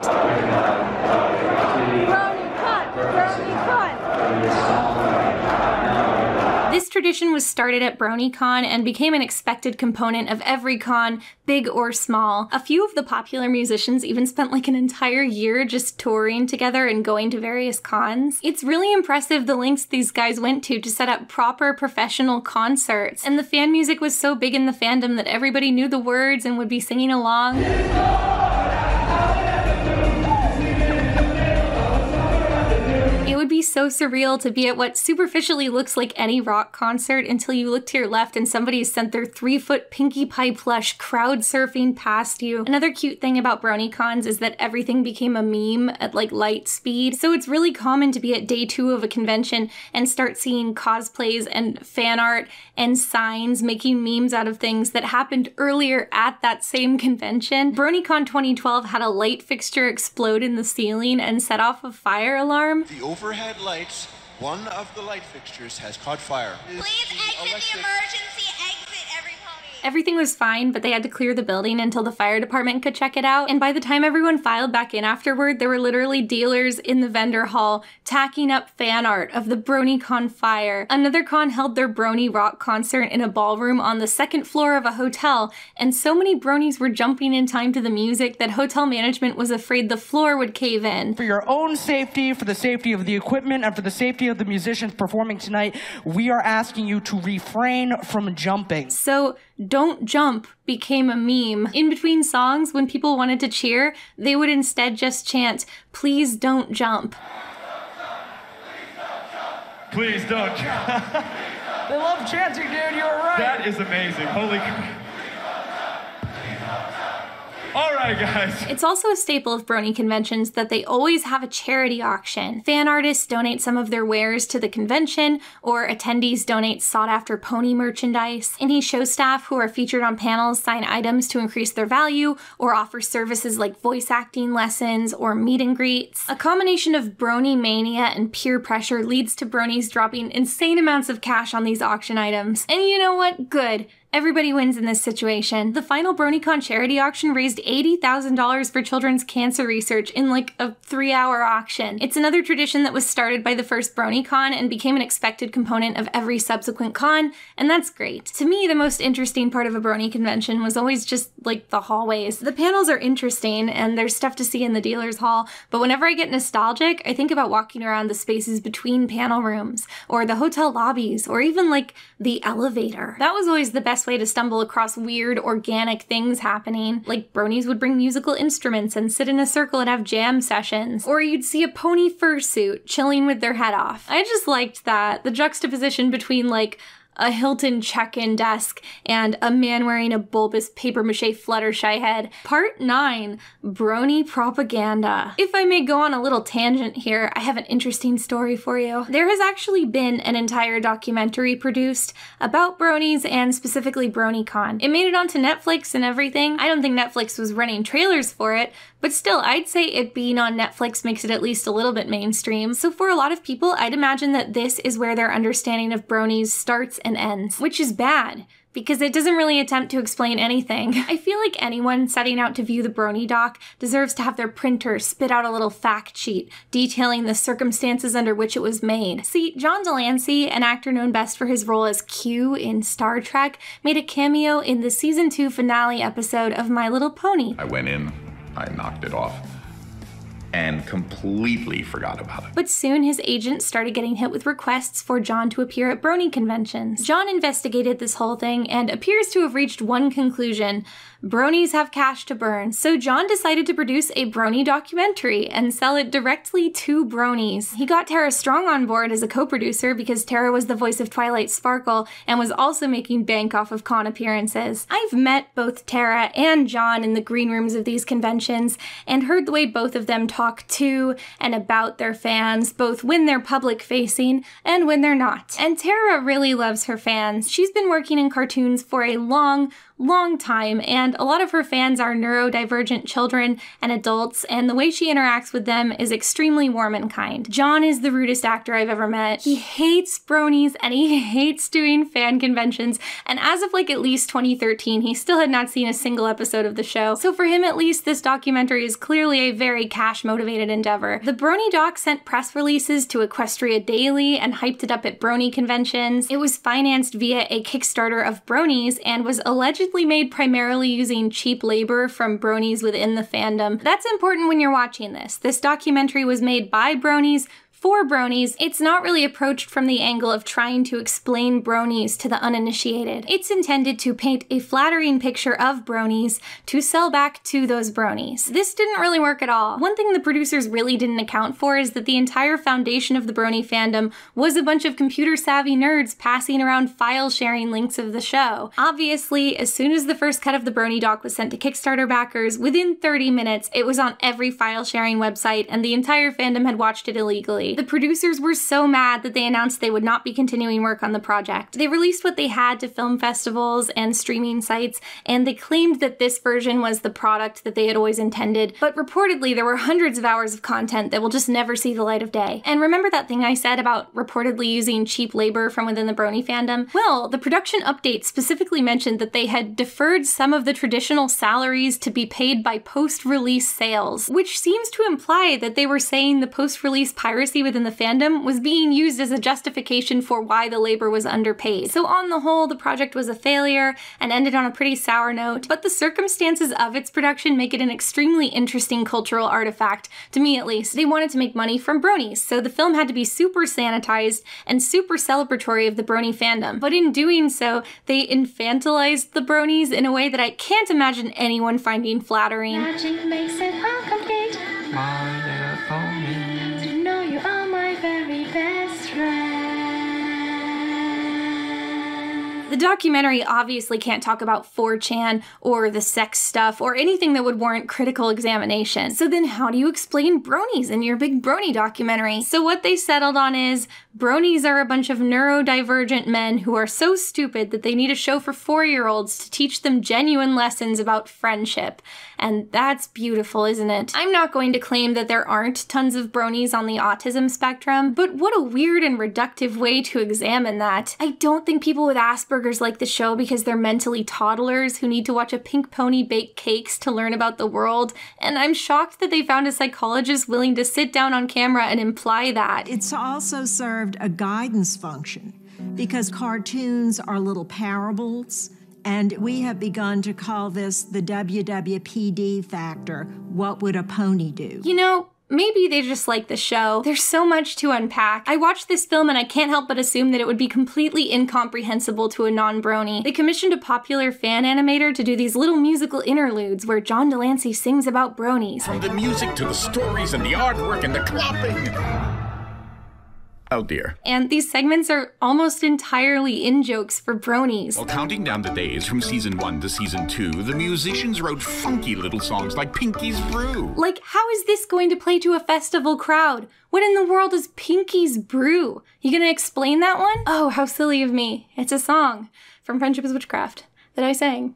This tradition was started at BronyCon and became an expected component of every con, big or small. A few of the popular musicians even spent like an entire year just touring together and going to various cons. It's really impressive the lengths these guys went to set up proper professional concerts, and the fan music was so big in the fandom that everybody knew the words and would be singing along. It would be so surreal to be at what superficially looks like any rock concert until you look to your left and somebody has sent their 3-foot Pinkie Pie plush crowd surfing past you. Another cute thing about BronyCons is that everything became a meme at like light speed, so it's really common to be at day 2 of a convention and start seeing cosplays and fan art and signs making memes out of things that happened earlier at that same convention. BronyCon 2012 had a light fixture explode in the ceiling and set off a fire alarm. The overhead lights, one of the light fixtures has caught fire. Please exit the emergency exit, every pony. Everything was fine, but they had to clear the building until the fire department could check it out, and by the time everyone filed back in afterward, there were literally dealers in the vendor hall tacking up fan art of the BronyCon fire. Another con held their Brony rock concert in a ballroom on the second floor of a hotel, and so many bronies were jumping in time to the music that hotel management was afraid the floor would cave in. For your own safety, for the safety of the equipment, and for the safety of the musicians performing tonight, we are asking you to refrain from jumping. So, "Don't jump" became a meme. In between songs, when people wanted to cheer, they would instead just chant, "Please don't jump." Please don't jump. They love chanting, dude, you were right. That is amazing. Holy All right, guys. It's also a staple of Brony conventions that they always have a charity auction. Fan artists donate some of their wares to the convention, or attendees donate sought-after pony merchandise. Any show staff who are featured on panels sign items to increase their value, or offer services like voice acting lessons or meet and greets. A combination of Brony mania and peer pressure leads to Bronies dropping insane amounts of cash on these auction items. And you know what? Good. Everybody wins in this situation. The final BronyCon charity auction raised $80,000 for children's cancer research in like a 3-hour auction. It's another tradition that was started by the first BronyCon and became an expected component of every subsequent con, and that's great. To me, the most interesting part of a Brony convention was always just like the hallways. The panels are interesting and there's stuff to see in the dealer's hall, but whenever I get nostalgic, I think about walking around the spaces between panel rooms, or the hotel lobbies, or even like the elevator. That was always the best way to stumble across weird, organic things happening. Like bronies would bring musical instruments and sit in a circle and have jam sessions. Or you'd see a pony fursuit chilling with their head off. I just liked that. The juxtaposition between like a Hilton check-in desk and a man wearing a bulbous papier-mâché Fluttershy head. Part 9, Brony Propaganda. If I may go on a little tangent here, I have an interesting story for you. There has actually been an entire documentary produced about bronies and specifically BronyCon. It made it onto Netflix and everything. I don't think Netflix was running trailers for it, but still, I'd say it being on Netflix makes it at least a little bit mainstream. So for a lot of people, I'd imagine that this is where their understanding of bronies starts and ends, which is bad, because it doesn't really attempt to explain anything. I feel like anyone setting out to view the Brony doc deserves to have their printer spit out a little fact sheet detailing the circumstances under which it was made. See, John Delancey, an actor known best for his role as Q in Star Trek, made a cameo in the season 2 finale episode of My Little Pony. I went in, I knocked it off, and completely forgot about it. But soon his agent started getting hit with requests for John to appear at Brony conventions. John investigated this whole thing and appears to have reached one conclusion: bronies have cash to burn. So John decided to produce a Brony documentary and sell it directly to bronies. He got Tara Strong on board as a co-producer because Tara was the voice of Twilight Sparkle and was also making bank off of con appearances. I've met both Tara and John in the green rooms of these conventions and heard the way both of them talk to and about their fans, both when they're public facing and when they're not. And Tara really loves her fans. She's been working in cartoons for a long time, and a lot of her fans are neurodivergent children and adults, and the way she interacts with them is extremely warm and kind. John is the rudest actor I've ever met. He hates bronies and he hates doing fan conventions, and as of like at least 2013, he still had not seen a single episode of the show. So for him at least, this documentary is clearly a very cash-motivated endeavor. The Brony doc sent press releases to Equestria Daily and hyped it up at Brony conventions. It was financed via a Kickstarter of bronies and was allegedly made primarily using cheap labor from bronies within the fandom. That's important when you're watching this. This documentary was made by bronies for bronies. It's not really approached from the angle of trying to explain bronies to the uninitiated. It's intended to paint a flattering picture of bronies to sell back to those bronies. This didn't really work at all. One thing the producers really didn't account for is that the entire foundation of the Brony fandom was a bunch of computer-savvy nerds passing around file-sharing links of the show. Obviously, as soon as the first cut of the Brony doc was sent to Kickstarter backers, within 30 minutes, it was on every file-sharing website, and the entire fandom had watched it illegally. The producers were so mad that they announced they would not be continuing work on the project. They released what they had to film festivals and streaming sites, and they claimed that this version was the product that they had always intended, but reportedly there were hundreds of hours of content that will just never see the light of day. And remember that thing I said about reportedly using cheap labor from within the Brony fandom? Well, the production update specifically mentioned that they had deferred some of the traditional salaries to be paid by post-release sales, which seems to imply that they were saying the post-release piracy within the fandom was being used as a justification for why the labor was underpaid. So on the whole, the project was a failure and ended on a pretty sour note, but the circumstances of its production make it an extremely interesting cultural artifact, to me at least. They wanted to make money from bronies, so the film had to be super sanitized and super celebratory of the brony fandom. But in doing so, they infantilized the bronies in a way that I can't imagine anyone finding flattering. Magic makes it all complete. My little pony. To know you are my very best friend. The documentary obviously can't talk about 4chan or the sex stuff or anything that would warrant critical examination. So then how do you explain bronies in your big brony documentary? So what they settled on is bronies are a bunch of neurodivergent men who are so stupid that they need a show for 4-year-olds to teach them genuine lessons about friendship. And that's beautiful, isn't it? I'm not going to claim that there aren't tons of bronies on the autism spectrum, but what a weird and reductive way to examine that. I don't think people with Asperger's like the show because they're mentally toddlers who need to watch a pink pony bake cakes to learn about the world, and I'm shocked that they found a psychologist willing to sit down on camera and imply that. It's also served a guidance function because cartoons are little parables, and we have begun to call this the WWPD factor. What would a pony do? You know, maybe they just like the show. There's so much to unpack. I watched this film and I can't help but assume that it would be completely incomprehensible to a non-brony. They commissioned a popular fan animator to do these little musical interludes where John Delancey sings about bronies. From the music to the stories and the artwork and the clapping. Oh dear. And these segments are almost entirely in-jokes for bronies. While counting down the days from season 1 to season 2, the musicians wrote funky little songs like Pinky's Brew. Like, how is this going to play to a festival crowd? What in the world is Pinky's Brew? You gonna explain that one? Oh, how silly of me. It's a song from Friendship is Witchcraft that I sang.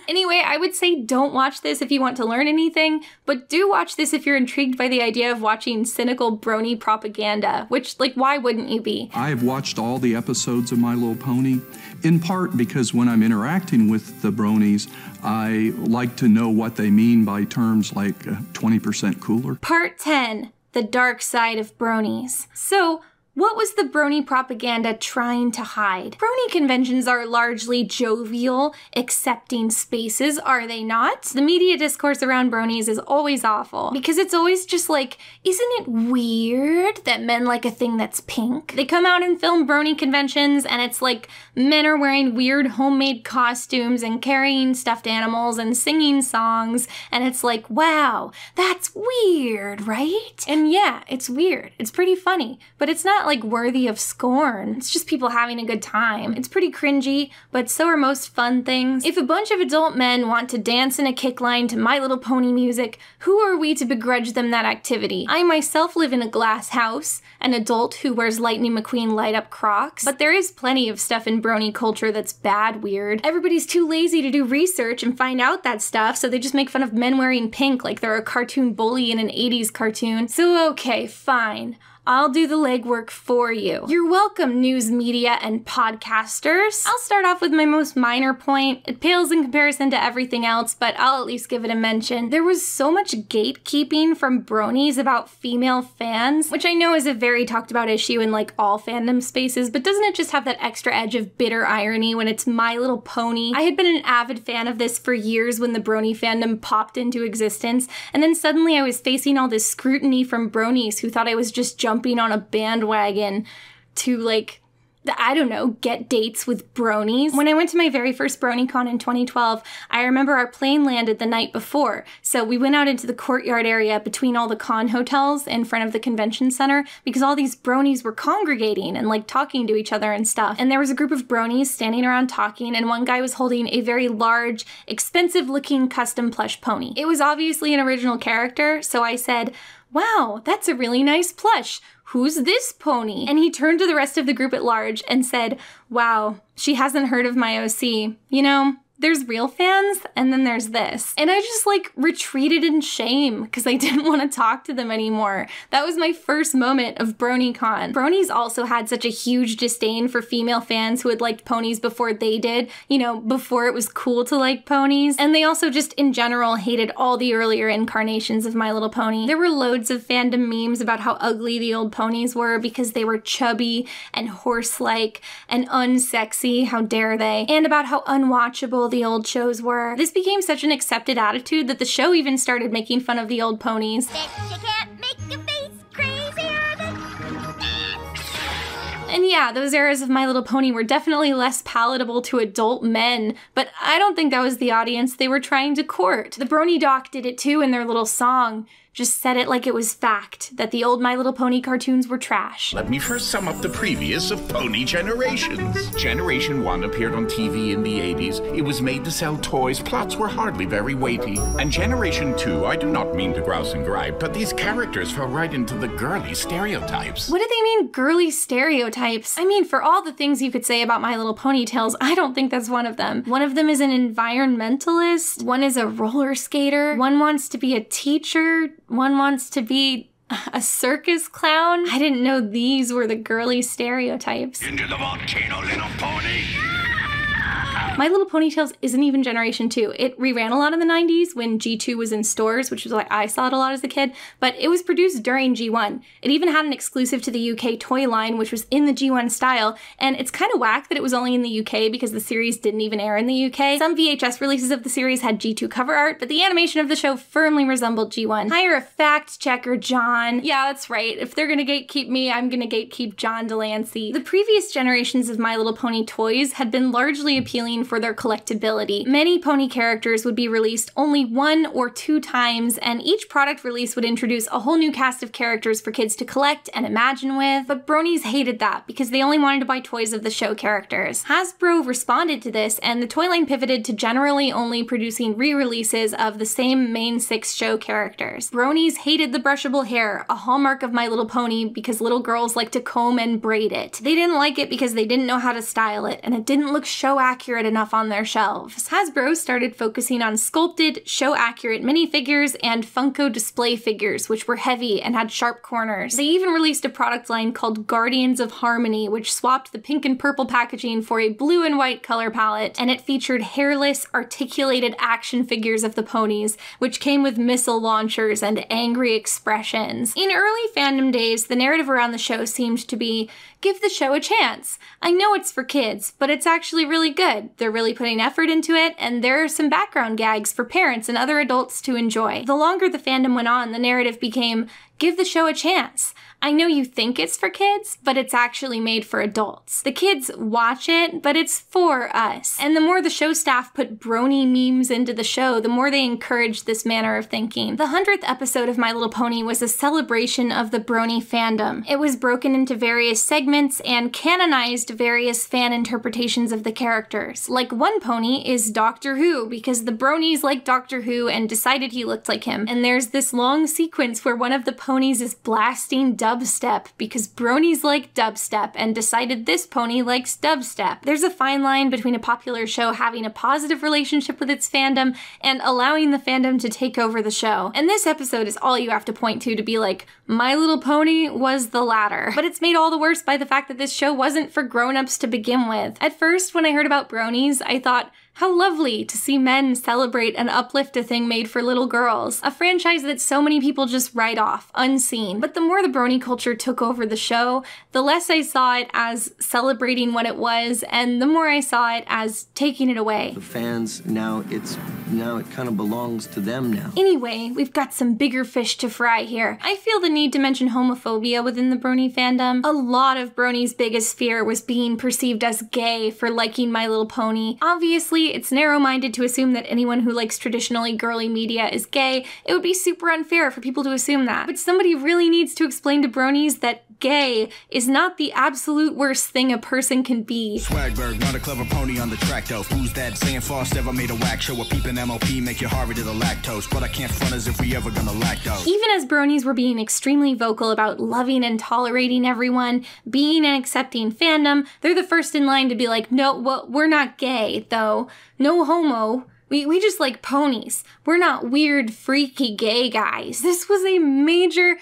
Anyway, I would say don't watch this if you want to learn anything, but do watch this if you're intrigued by the idea of watching cynical brony propaganda, which, like, why wouldn't you be? I have watched all the episodes of My Little Pony, in part because when I'm interacting with the bronies, I like to know what they mean by terms like 20% cooler. Part 10, the dark side of bronies. So, what was the brony propaganda trying to hide? Brony conventions are largely jovial, accepting spaces, are they not? The media discourse around bronies is always awful, because it's always just like, isn't it weird that men like a thing that's pink? They come out and film brony conventions, and it's like men are wearing weird homemade costumes and carrying stuffed animals and singing songs, and it's like, wow, that's weird, right? And yeah, it's weird. It's pretty funny, but it's not like worthy of scorn. It's just people having a good time. It's pretty cringy, but so are most fun things. If a bunch of adult men want to dance in a kick line to My Little Pony music, who are we to begrudge them that activity? I myself live in a glass house, an adult who wears Lightning McQueen light-up Crocs, but there is plenty of stuff in brony culture that's bad weird. Everybody's too lazy to do research and find out that stuff, so they just make fun of men wearing pink like they're a cartoon bully in an 80s cartoon. So okay, fine. I'll do the legwork for you. You're welcome, news media and podcasters. I'll start off with my most minor point. It pales in comparison to everything else, but I'll at least give it a mention. There was so much gatekeeping from bronies about female fans, which I know is a very talked about issue in like all fandom spaces, but doesn't it just have that extra edge of bitter irony when it's My Little Pony? I had been an avid fan of this for years when the brony fandom popped into existence, and then suddenly I was facing all this scrutiny from bronies who thought I was just jumping on a bandwagon to, like, I don't know, get dates with bronies. When I went to my very first BronyCon in 2012, I remember our plane landed the night before. So we went out into the courtyard area between all the con hotels in front of the convention center because all these bronies were congregating and like talking to each other and stuff. And there was a group of bronies standing around talking, and one guy was holding a very large, expensive looking custom plush pony. It was obviously an original character, so I said, "Wow, that's a really nice plush. "Who's this pony?" And he turned to the rest of the group at large and said, "Wow, she hasn't heard of my OC. You know, there's real fans, and then there's this." And I just like retreated in shame because I didn't want to talk to them anymore. That was my first moment of BronyCon. Bronies also had such a huge disdain for female fans who had liked ponies before they did, you know, before it was cool to like ponies. And they also just in general hated all the earlier incarnations of My Little Pony. There were loads of fandom memes about how ugly the old ponies were because they were chubby and horse-like and unsexy, how dare they, and about how unwatchable the old shows were. This became such an accepted attitude that the show even started making fun of the old ponies. You can't make a face crazier than And yeah, those eras of My Little Pony were definitely less palatable to adult men, but I don't think that was the audience they were trying to court. The Brony Doc did it too in their little song. Just said it like it was fact, that the old My Little Pony cartoons were trash. Let me first sum up the previous of Pony generations. Generation 1 appeared on TV in the 80s. It was made to sell toys. Plots were hardly very weighty. And Generation 2, I do not mean to grouse and gripe, but these characters fell right into the girly stereotypes. What do they mean, girly stereotypes? I mean, for all the things you could say about My Little Pony Tales, I don't think that's one of them. One of them is an environmentalist. One is a roller skater. One wants to be a teacher. One wants to be a circus clown. I didn't know these were the girly stereotypes. Into the volcano, little pony! My Little Pony Tales isn't even Generation 2. It reran a lot in the 90s when G2 was in stores, which was why I saw it a lot as a kid, but it was produced during G1. It even had an exclusive to the UK toy line, which was in the G1 style, and it's kind of whack that it was only in the UK because the series didn't even air in the UK. Some VHS releases of the series had G2 cover art, but the animation of the show firmly resembled G1. Hire a fact checker, John. Yeah, that's right. If they're gonna gatekeep me, I'm gonna gatekeep John Delancey. The previous generations of My Little Pony toys had been largely appealing for their collectability. Many pony characters would be released only 1 or 2 times, and each product release would introduce a whole new cast of characters for kids to collect and imagine with, but bronies hated that because they only wanted to buy toys of the show characters. Hasbro responded to this, and the toy line pivoted to generally only producing re-releases of the same main 6 show characters. Bronies hated the brushable hair, a hallmark of My Little Pony because little girls like to comb and braid it. They didn't like it because they didn't know how to style it, and it didn't look show accurate enough on their shelves. Hasbro started focusing on sculpted, show-accurate minifigures and Funko display figures, which were heavy and had sharp corners. They even released a product line called Guardians of Harmony, which swapped the pink and purple packaging for a blue and white color palette, and it featured hairless, articulated action figures of the ponies, which came with missile launchers and angry expressions. In early fandom days, the narrative around the show seemed to be, give the show a chance. I know it's for kids, but it's actually really good. They're really putting effort into it, and there are some background gags for parents and other adults to enjoy. The longer the fandom went on, the narrative became, give the show a chance. I know you think it's for kids, but it's actually made for adults. The kids watch it, but it's for us. And the more the show staff put brony memes into the show, the more they encouraged this manner of thinking. The 100th episode of My Little Pony was a celebration of the brony fandom. It was broken into various segments and canonized various fan interpretations of the characters. Like one pony is Doctor Who, because the bronies liked Doctor Who and decided he looked like him. And there's this long sequence where one of the ponies is blasting dubstep because bronies like dubstep and decided this pony likes dubstep. There's a fine line between a popular show having a positive relationship with its fandom and allowing the fandom to take over the show. And this episode is all you have to point to be like, My Little Pony was the latter. But it's made all the worse by the fact that this show wasn't for grown-ups to begin with. At first, when I heard about bronies, I thought, how lovely to see men celebrate and uplift a thing made for little girls. A franchise that so many people just write off, unseen. But the more the brony culture took over the show, the less I saw it as celebrating what it was, and the more I saw it as taking it away. The fans, now it kind of belongs to them now. Anyway, we've got some bigger fish to fry here. I feel the need to mention homophobia within the brony fandom. A lot of bronies' biggest fear was being perceived as gay for liking My Little Pony. Obviously, it's narrow-minded to assume that anyone who likes traditionally girly media is gay. It would be super unfair for people to assume that. But somebody really needs to explain to bronies that gay is not the absolute worst thing a person can be. Swagberg, not a clever pony on the track though. Who's that saying Frost ever made a whack show? A peeping MOP make you Harvey to the lactose. But I can't front as if we ever gonna lack those. Even as bronies were being extremely vocal about loving and tolerating everyone, being and accepting fandom, they're the first in line to be like, no, well, we're not gay, though. No homo. We just like ponies. We're not weird, freaky gay guys. This was a major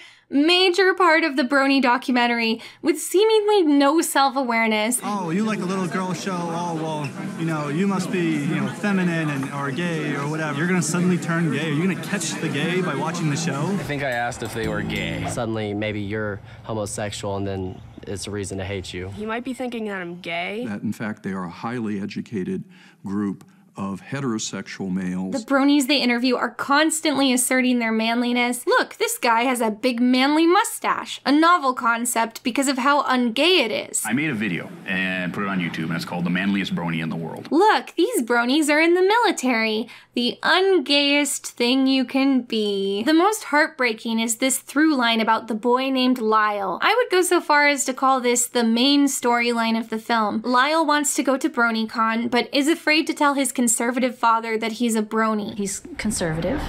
part of the Brony documentary with seemingly no self-awareness. Oh, you like a little girl show? Oh, well, you know, you must be, feminine or gay or whatever. You're gonna suddenly turn gay. Are you gonna catch the gay by watching the show? I think I asked if they were gay. Suddenly, maybe you're homosexual and then it's a reason to hate you. He might be thinking that I'm gay. That, in fact, they are a highly educated group of heterosexual males. The bronies they interview are constantly asserting their manliness. Look, this guy has a big manly mustache, a novel concept because of how ungay it is. I made a video and put it on YouTube, and it's called The Manliest Brony in the World. Look, these bronies are in the military, the ungayest thing you can be. The most heartbreaking is this through line about the boy named Lyle. I would go so far as to call this the main storyline of the film. Lyle wants to go to BronyCon, but is afraid to tell his conservative father that he's a brony. He's conservative.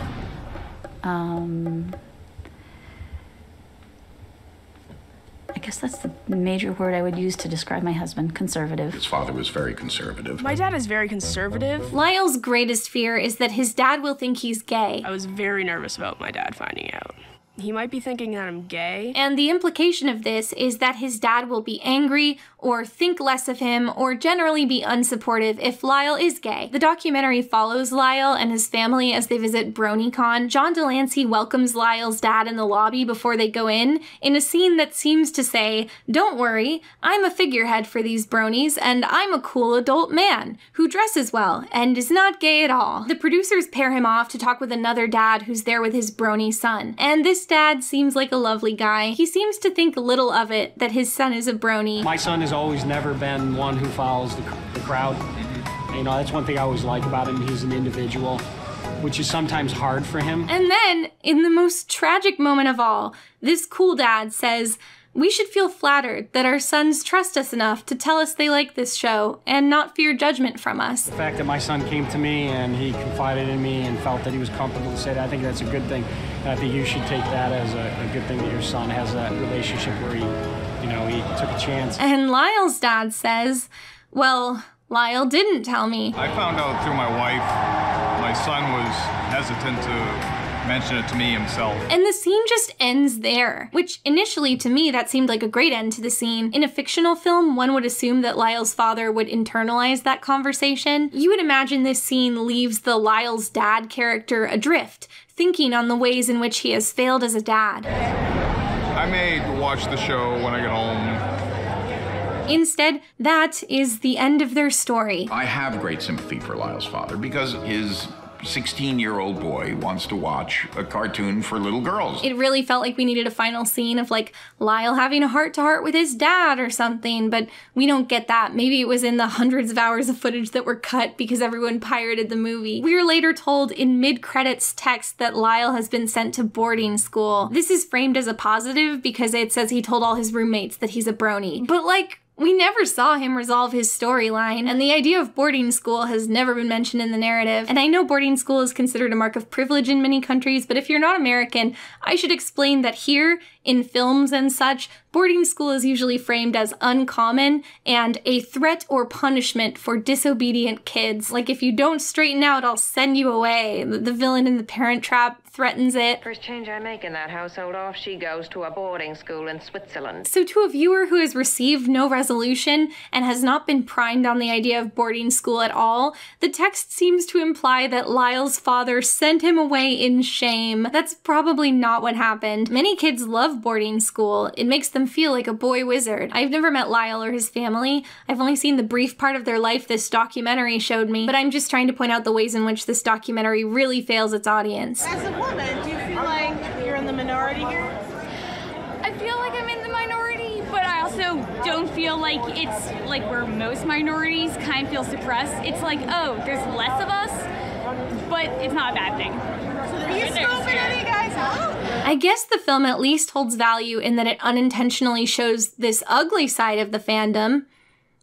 I guess that's the major word I would use to describe my husband, conservative. His father was very conservative. My dad is very conservative. Lyle's greatest fear is that his dad will think he's gay. I was very nervous about my dad finding out. He might be thinking that I'm gay. And the implication of this is that his dad will be angry or think less of him or generally be unsupportive if Lyle is gay. The documentary follows Lyle and his family as they visit BronyCon. John Delancey welcomes Lyle's dad in the lobby before they go in a scene that seems to say, don't worry, I'm a figurehead for these bronies and I'm a cool adult man who dresses well and is not gay at all. The producers pair him off to talk with another dad who's there with his brony son. And this dad seems like a lovely guy. He seems to think little of it that his son is a brony. My son has always never been one who follows the crowd. You know, that's one thing I always like about him. He's an individual, which is sometimes hard for him. And then, in the most tragic moment of all, this cool dad says, we should feel flattered that our sons trust us enough to tell us they like this show and not fear judgment from us. The fact that my son came to me and he confided in me and felt that he was comfortable to say that, I think that's a good thing. And I think you should take that as a good thing that your son has that relationship where he took a chance. And Lyle's dad says, well, Lyle didn't tell me. I found out through my wife. My son was hesitant to mention it to me himself. And the scene just ends there, which initially to me that seemed like a great end to the scene. In a fictional film, one would assume that Lyle's father would internalize that conversation. You would imagine this scene leaves the Lyle's dad character adrift, thinking on the ways in which he has failed as a dad. I may watch the show when I get home. Instead, that is the end of their story. I have great sympathy for Lyle's father because his 16-year-old boy wants to watch a cartoon for little girls. It really felt like we needed a final scene of like Lyle having a heart-to-heart with his dad or something, but we don't get that. Maybe it was in the hundreds of hours of footage that were cut because everyone pirated the movie. We are later told in mid-credits text that Lyle has been sent to boarding school. This is framed as a positive because it says he told all his roommates that he's a brony. But like, we never saw him resolve his storyline, and the idea of boarding school has never been mentioned in the narrative. And I know boarding school is considered a mark of privilege in many countries, but if you're not American, I should explain that here, in films and such, boarding school is usually framed as uncommon and a threat or punishment for disobedient kids. Like, if you don't straighten out, I'll send you away. The villain in The Parent Trap threatens it. First change I make in that household, off she goes to a boarding school in Switzerland. So to a viewer who has received no resolution and has not been primed on the idea of boarding school at all, the text seems to imply that Lyle's father sent him away in shame. That's probably not what happened. Many kids love boarding school. It makes them feel like a boy wizard. I've never met Lyle or his family. I've only seen the brief part of their life this documentary showed me, but I'm just trying to point out the ways in which this documentary really fails its audience. As a woman, do you feel like you're in the minority here? I feel like I'm in the minority, but I also don't feel like it's like where most minorities kind of feel suppressed. It's like, oh, there's less of us, but it's not a bad thing. So there's scoping any guys out? I guess the film at least holds value in that it unintentionally shows this ugly side of the fandom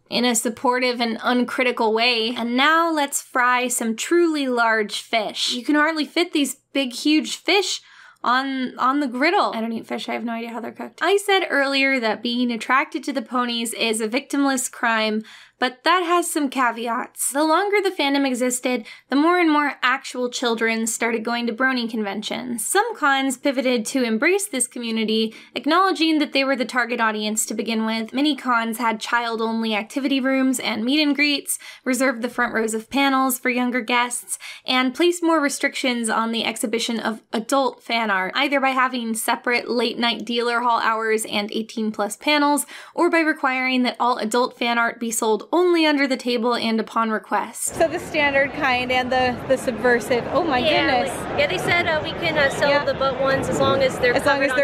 in a supportive and uncritical way. And now let's fry some truly large fish. You can hardly fit these big, huge fish on the griddle. I don't eat fish, I have no idea how they're cooked. I said earlier that being attracted to the ponies is a victimless crime, but that has some caveats. The longer the fandom existed, the more and more actual children started going to brony conventions. Some cons pivoted to embrace this community, acknowledging that they were the target audience to begin with. Many cons had child-only activity rooms and meet and greets, reserved the front rows of panels for younger guests, and placed more restrictions on the exhibition of adult fan art, either by having separate late-night dealer hall hours and 18-plus panels, or by requiring that all adult fan art be sold only under the table and upon request. So the standard kind and the subversive. Oh my goodness. Yeah, they said we can sell the butt ones as long as they're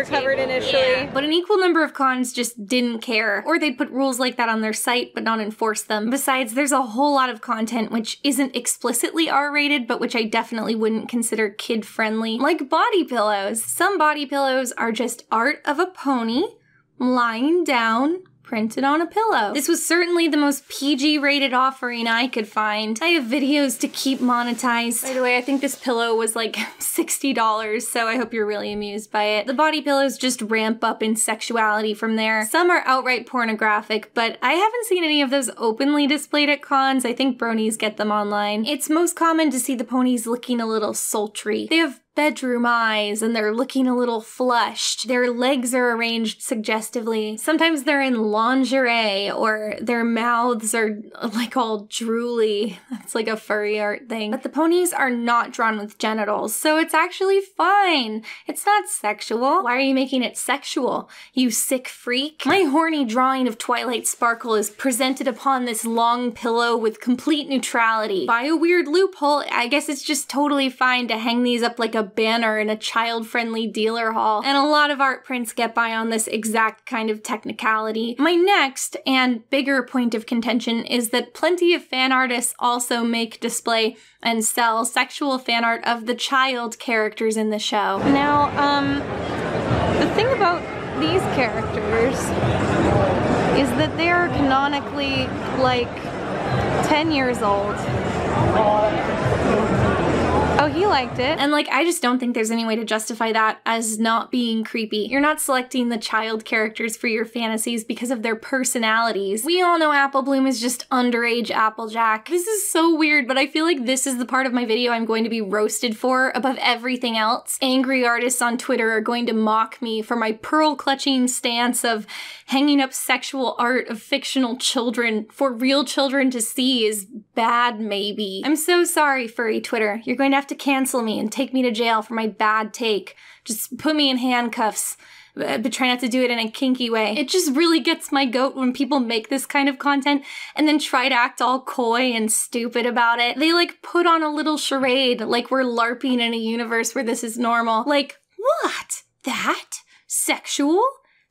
covered initially. Yeah. But an equal number of cons just didn't care, or they'd put rules like that on their site but not enforce them. Besides, there's a whole lot of content which isn't explicitly R-rated, but which I definitely wouldn't consider kid-friendly, like body pillows. Some body pillows are just art of a pony lying down, printed on a pillow. This was certainly the most PG-rated offering I could find. I have videos to keep monetized. By the way, I think this pillow was like $60, so I hope you're really amused by it. The body pillows just ramp up in sexuality from there. Some are outright pornographic, but I haven't seen any of those openly displayed at cons. I think bronies get them online. It's most common to see the ponies looking a little sultry. They have bedroom eyes and they're looking a little flushed. Their legs are arranged suggestively. Sometimes they're in lingerie or their mouths are like all drooly. That's like a furry art thing. But the ponies are not drawn with genitals, so it's actually fine. It's not sexual. Why are you making it sexual, you sick freak? My horny drawing of Twilight Sparkle is presented upon this long pillow with complete neutrality. By a weird loophole, I guess it's just totally fine to hang these up like a banner in a child-friendly dealer hall, and a lot of art prints get by on this exact kind of technicality. My next and bigger point of contention is that plenty of fan artists also make, display, and sell sexual fan art of the child characters in the show. Now, the thing about these characters is that they are canonically like 10 years old. Oh, he liked it. And like, I just don't think there's any way to justify that as not being creepy. You're not selecting the child characters for your fantasies because of their personalities. We all know Apple Bloom is just underage Applejack. This is so weird, but I feel like this is the part of my video I'm going to be roasted for above everything else. Angry artists on Twitter are going to mock me for my pearl-clutching stance of hanging up sexual art of fictional children for real children to see is bad, maybe. I'm so sorry, furry Twitter. You're going to have to cancel me and take me to jail for my bad take. Just put me in handcuffs, but try not to do it in a kinky way. It just really gets my goat when people make this kind of content and then try to act all coy and stupid about it. They like put on a little charade like we're LARPing in a universe where this is normal. Like, what? That? Sexual?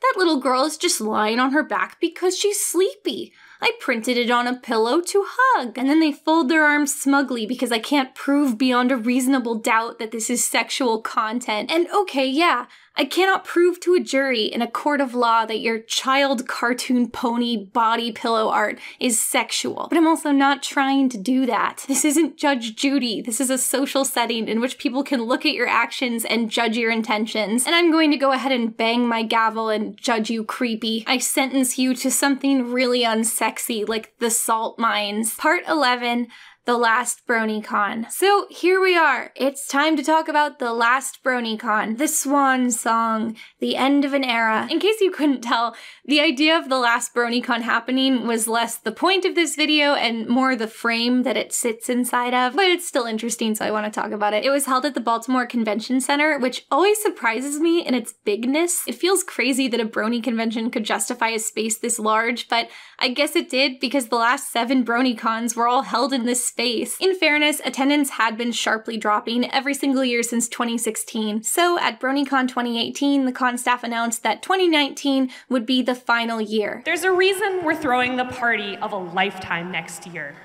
That little girl is just lying on her back because she's sleepy. I printed it on a pillow to hug. And then they fold their arms smugly because I can't prove beyond a reasonable doubt that this is sexual content. And okay, yeah, I cannot prove to a jury in a court of law that your child cartoon pony body pillow art is sexual. But I'm also not trying to do that. This isn't Judge Judy. This is a social setting in which people can look at your actions and judge your intentions. And I'm going to go ahead and bang my gavel and judge you creepy. I sentence you to something really unsexy like the salt mines. Part 11. The Last BronyCon. So here we are. It's time to talk about The Last BronyCon, the swan song, the end of an era. In case you couldn't tell, the idea of The Last BronyCon happening was less the point of this video and more the frame that it sits inside of, but it's still interesting, so I want to talk about it. It was held at the Baltimore Convention Center, which always surprises me in its bigness. It feels crazy that a brony convention could justify a space this large, but I guess it did because the last 7 BronyCons were all held in this space. In fairness, attendance had been sharply dropping every single year since 2016. So at BronyCon 2018, the con staff announced that 2019 would be the final year. There's a reason we're throwing the party of a lifetime next year.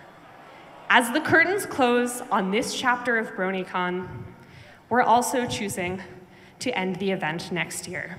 As the curtains close on this chapter of BronyCon, we're also choosing to end the event next year.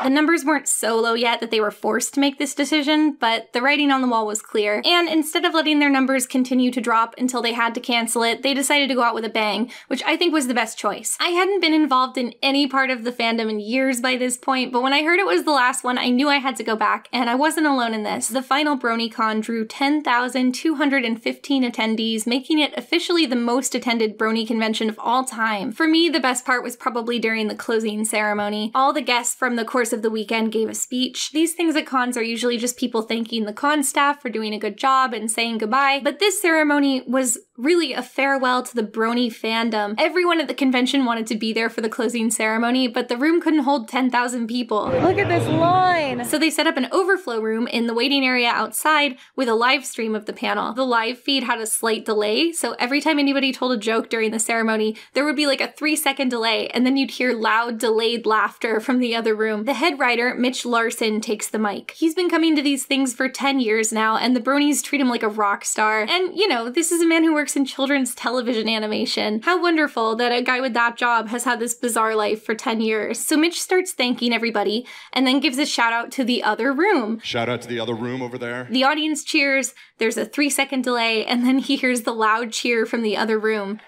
The numbers weren't so low yet that they were forced to make this decision, but the writing on the wall was clear, and instead of letting their numbers continue to drop until they had to cancel it, they decided to go out with a bang, which I think was the best choice. I hadn't been involved in any part of the fandom in years by this point, but when I heard it was the last one, I knew I had to go back, and I wasn't alone in this. The final BronyCon drew 10,215 attendees, making it officially the most attended Brony convention of all time. For me, the best part was probably during the closing ceremony. All the guests from the course of the weekend gave a speech. These things at cons are usually just people thanking the con staff for doing a good job and saying goodbye, but this ceremony was really a farewell to the Brony fandom. Everyone at the convention wanted to be there for the closing ceremony, but the room couldn't hold 10,000 people. Look at this line! So they set up an overflow room in the waiting area outside with a live stream of the panel. The live feed had a slight delay, so every time anybody told a joke during the ceremony, there would be like a 3-second delay, and then you'd hear loud, delayed laughter from the other room. The head writer, Mitch Larson, takes the mic. He's been coming to these things for 10 years now, and the Bronies treat him like a rock star. And, you know, this is a man who works in children's television animation. How wonderful that a guy with that job has had this bizarre life for 10 years. So Mitch starts thanking everybody, and then gives a shout out to the other room. Shout out to the other room over there. The audience cheers, there's a 3-second delay, and then he hears the loud cheer from the other room.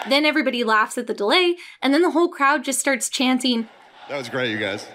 Then everybody laughs at the delay, and then the whole crowd just starts chanting, "That was great, you guys."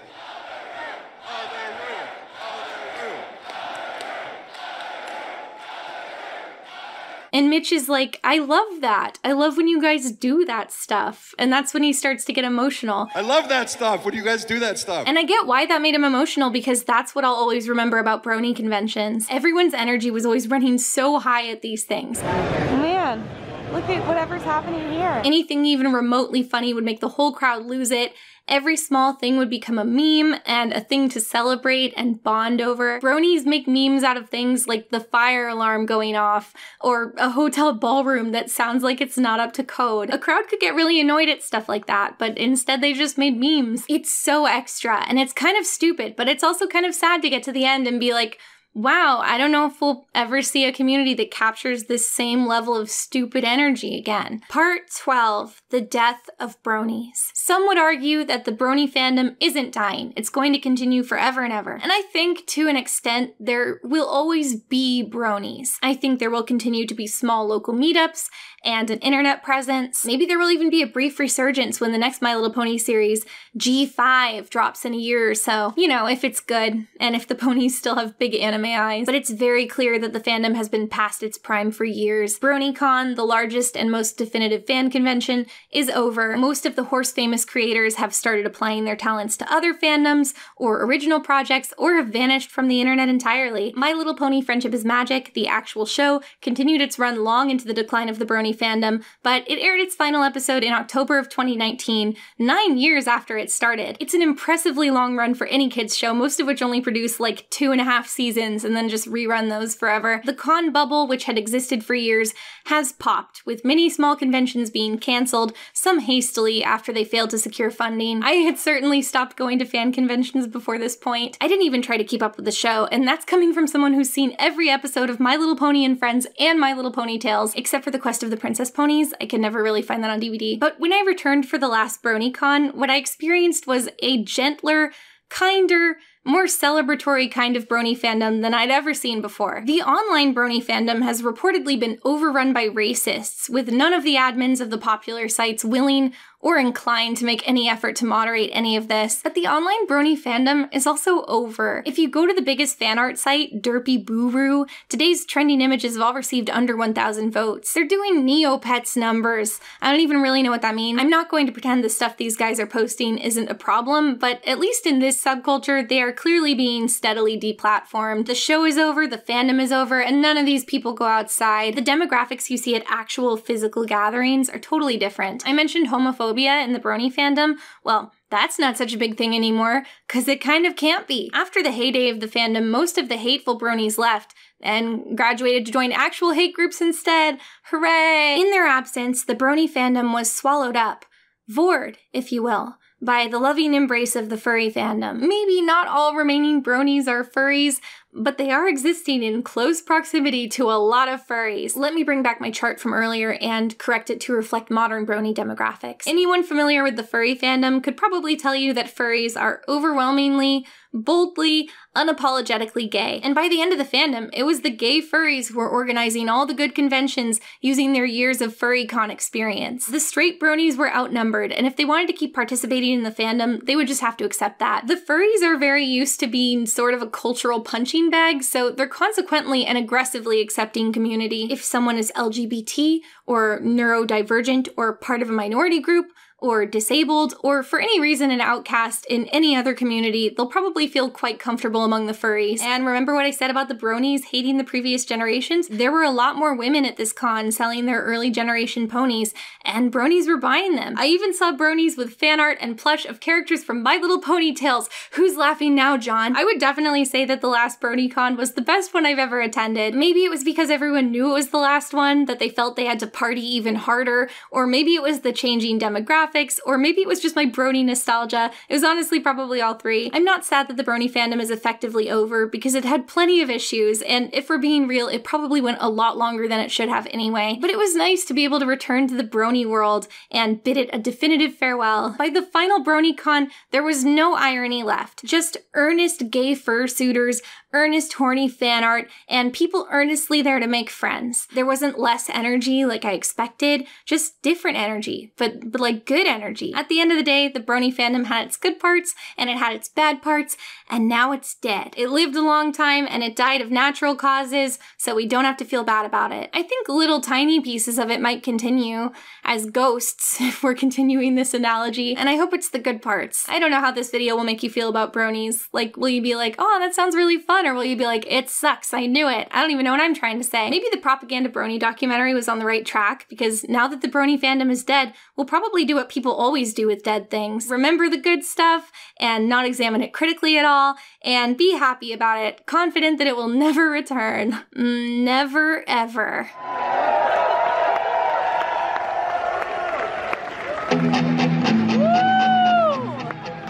And Mitch is like, I love that. I love when you guys do that stuff. And that's when he starts to get emotional. I love that stuff. When you guys do that stuff. And I get why that made him emotional, because that's what I'll always remember about Brony conventions. Everyone's energy was always running so high at these things. Man, look at whatever's happening here. Anything even remotely funny would make the whole crowd lose it. Every small thing would become a meme and a thing to celebrate and bond over. Bronies make memes out of things like the fire alarm going off, or a hotel ballroom that sounds like it's not up to code. A crowd could get really annoyed at stuff like that, but instead they just made memes. It's so extra, and it's kind of stupid, but it's also kind of sad to get to the end and be like, wow, I don't know if we'll ever see a community that captures this same level of stupid energy again. Part 12, the death of Bronies. Some would argue that the Brony fandom isn't dying. It's going to continue forever and ever. And I think, to an extent, there will always be Bronies. I think there will continue to be small local meetups and an internet presence. Maybe there will even be a brief resurgence when the next My Little Pony series, G5, drops in a year or so. You know, if it's good, and if the ponies still have big anime eyes. But it's very clear that the fandom has been past its prime for years. BronyCon, the largest and most definitive fan convention, is over. Most of the horse-famous creators have started applying their talents to other fandoms, or original projects, or have vanished from the internet entirely. My Little Pony Friendship is Magic, the actual show, continued its run long into the decline of the Brony fandom, but it aired its final episode in October of 2019, 9 years after it started. It's an impressively long run for any kids show, most of which only produce like 2.5 seasons and then just rerun those forever. The con bubble, which had existed for years, has popped, with many small conventions being cancelled, some hastily after they failed to secure funding. I had certainly stopped going to fan conventions before this point. I didn't even try to keep up with the show, and that's coming from someone who's seen every episode of My Little Pony and Friends and My Little Pony Tales, except for the Quest of the Princess Ponies. I could never really find that on DVD. But when I returned for the last BronyCon, what I experienced was a gentler, kinder, more celebratory kind of Brony fandom than I'd ever seen before. The online Brony fandom has reportedly been overrun by racists, with none of the admins of the popular sites willing or inclined to make any effort to moderate any of this. But the online Brony fandom is also over. If you go to the biggest fan art site, Derpy Boo-Roo, today's trending images have all received under 1,000 votes. They're doing Neopets numbers. I don't even really know what that means. I'm not going to pretend the stuff these guys are posting isn't a problem, but at least in this subculture, they are clearly being steadily deplatformed. The show is over, the fandom is over, and none of these people go outside. The demographics you see at actual physical gatherings are totally different. I mentioned homophobia in the Brony fandom. Well, that's not such a big thing anymore, because it kind of can't be. After the heyday of the fandom, most of the hateful Bronies left and graduated to join actual hate groups instead. Hooray! In their absence, the Brony fandom was swallowed up, vored, if you will, by the loving embrace of the furry fandom. Maybe not all remaining bronies are furries, but they are existing in close proximity to a lot of furries. Let me bring back my chart from earlier and correct it to reflect modern brony demographics. Anyone familiar with the furry fandom could probably tell you that furries are overwhelmingly, boldly, unapologetically gay. And by the end of the fandom, it was the gay furries who were organizing all the good conventions using their years of FurryCon experience. The straight bronies were outnumbered, and if they wanted to keep participating in the fandom, they would just have to accept that. The furries are very used to being sort of a cultural punching bag, so they're consequently an aggressively accepting community. If someone is LGBT, or neurodivergent, or part of a minority group, or disabled, or for any reason an outcast in any other community, they'll probably feel quite comfortable among the furries. And remember what I said about the bronies hating the previous generations? There were a lot more women at this con selling their early generation ponies, and bronies were buying them. I even saw bronies with fan art and plush of characters from My Little Pony Tales. Who's laughing now, John? I would definitely say that the last BronyCon was the best one I've ever attended. Maybe it was because everyone knew it was the last one, that they felt they had to party even harder, or maybe it was the changing demographics, or maybe it was just my brony nostalgia. It was honestly probably all three. I'm not sad that the brony fandom is effectively over, because it had plenty of issues, and if we're being real, it probably went a lot longer than it should have anyway. But it was nice to be able to return to the brony world and bid it a definitive farewell. By the final BronyCon, there was no irony left. Just earnest gay fursuiters, earnest horny fan art, and people earnestly there to make friends. There wasn't less energy like I expected, just different energy, but like good energy. At the end of the day, the brony fandom had its good parts and it had its bad parts, and now it's dead. It lived a long time and it died of natural causes, so we don't have to feel bad about it. I think little tiny pieces of it might continue as ghosts if we're continuing this analogy, and I hope it's the good parts. I don't know how this video will make you feel about bronies. Like, will you be like, oh, that sounds really fun? Or will you be like, it sucks, I knew it. I don't even know what I'm trying to say. Maybe the Propaganda Brony documentary was on the right track, because now that the brony fandom is dead, we'll probably do what people always do with dead things. Remember the good stuff and not examine it critically at all, and be happy about it, confident that it will never return. Never, ever.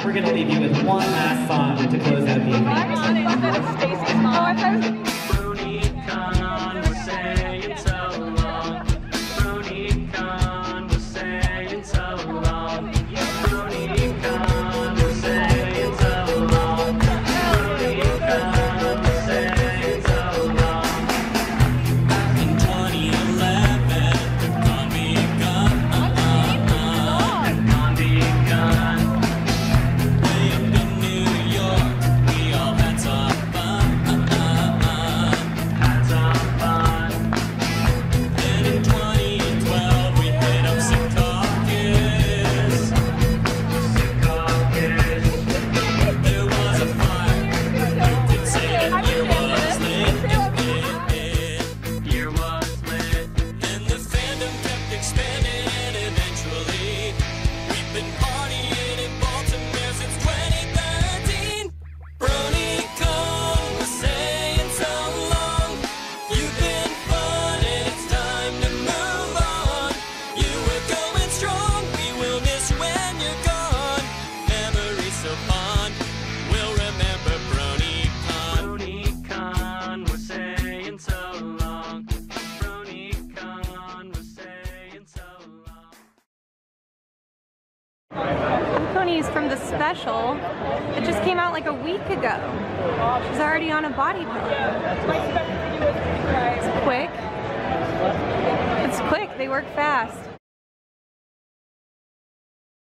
We're gonna leave you with one last song to close out the evening. BronyCon, we're saying so long. BronyCon, we're saying so long. BronyCon, we're saying so long. BronyCon, we're saying so long. Back in 2011, the con begun. The con begun. Way up in New York, we all had some fun. Had some fun. Then in 2012, we hit up Secaucus. Secaucus. There was a fire. You could say that year was lit. Year was lit. And the fandom kept expanding, and eventually we've been partying in Baltimore since 2013. BronyCon, we're saying so long. You've been fun, and it's time to move on. You were going strong, we will miss you when you're gone. Memories so fond, we'll remember BronyCon. BronyCon, we're saying so long. BronyCon, we're saying so long. Ponies from the special. It just came out like a week ago. She's already on a body pony. It's quick. It's quick. They work fast.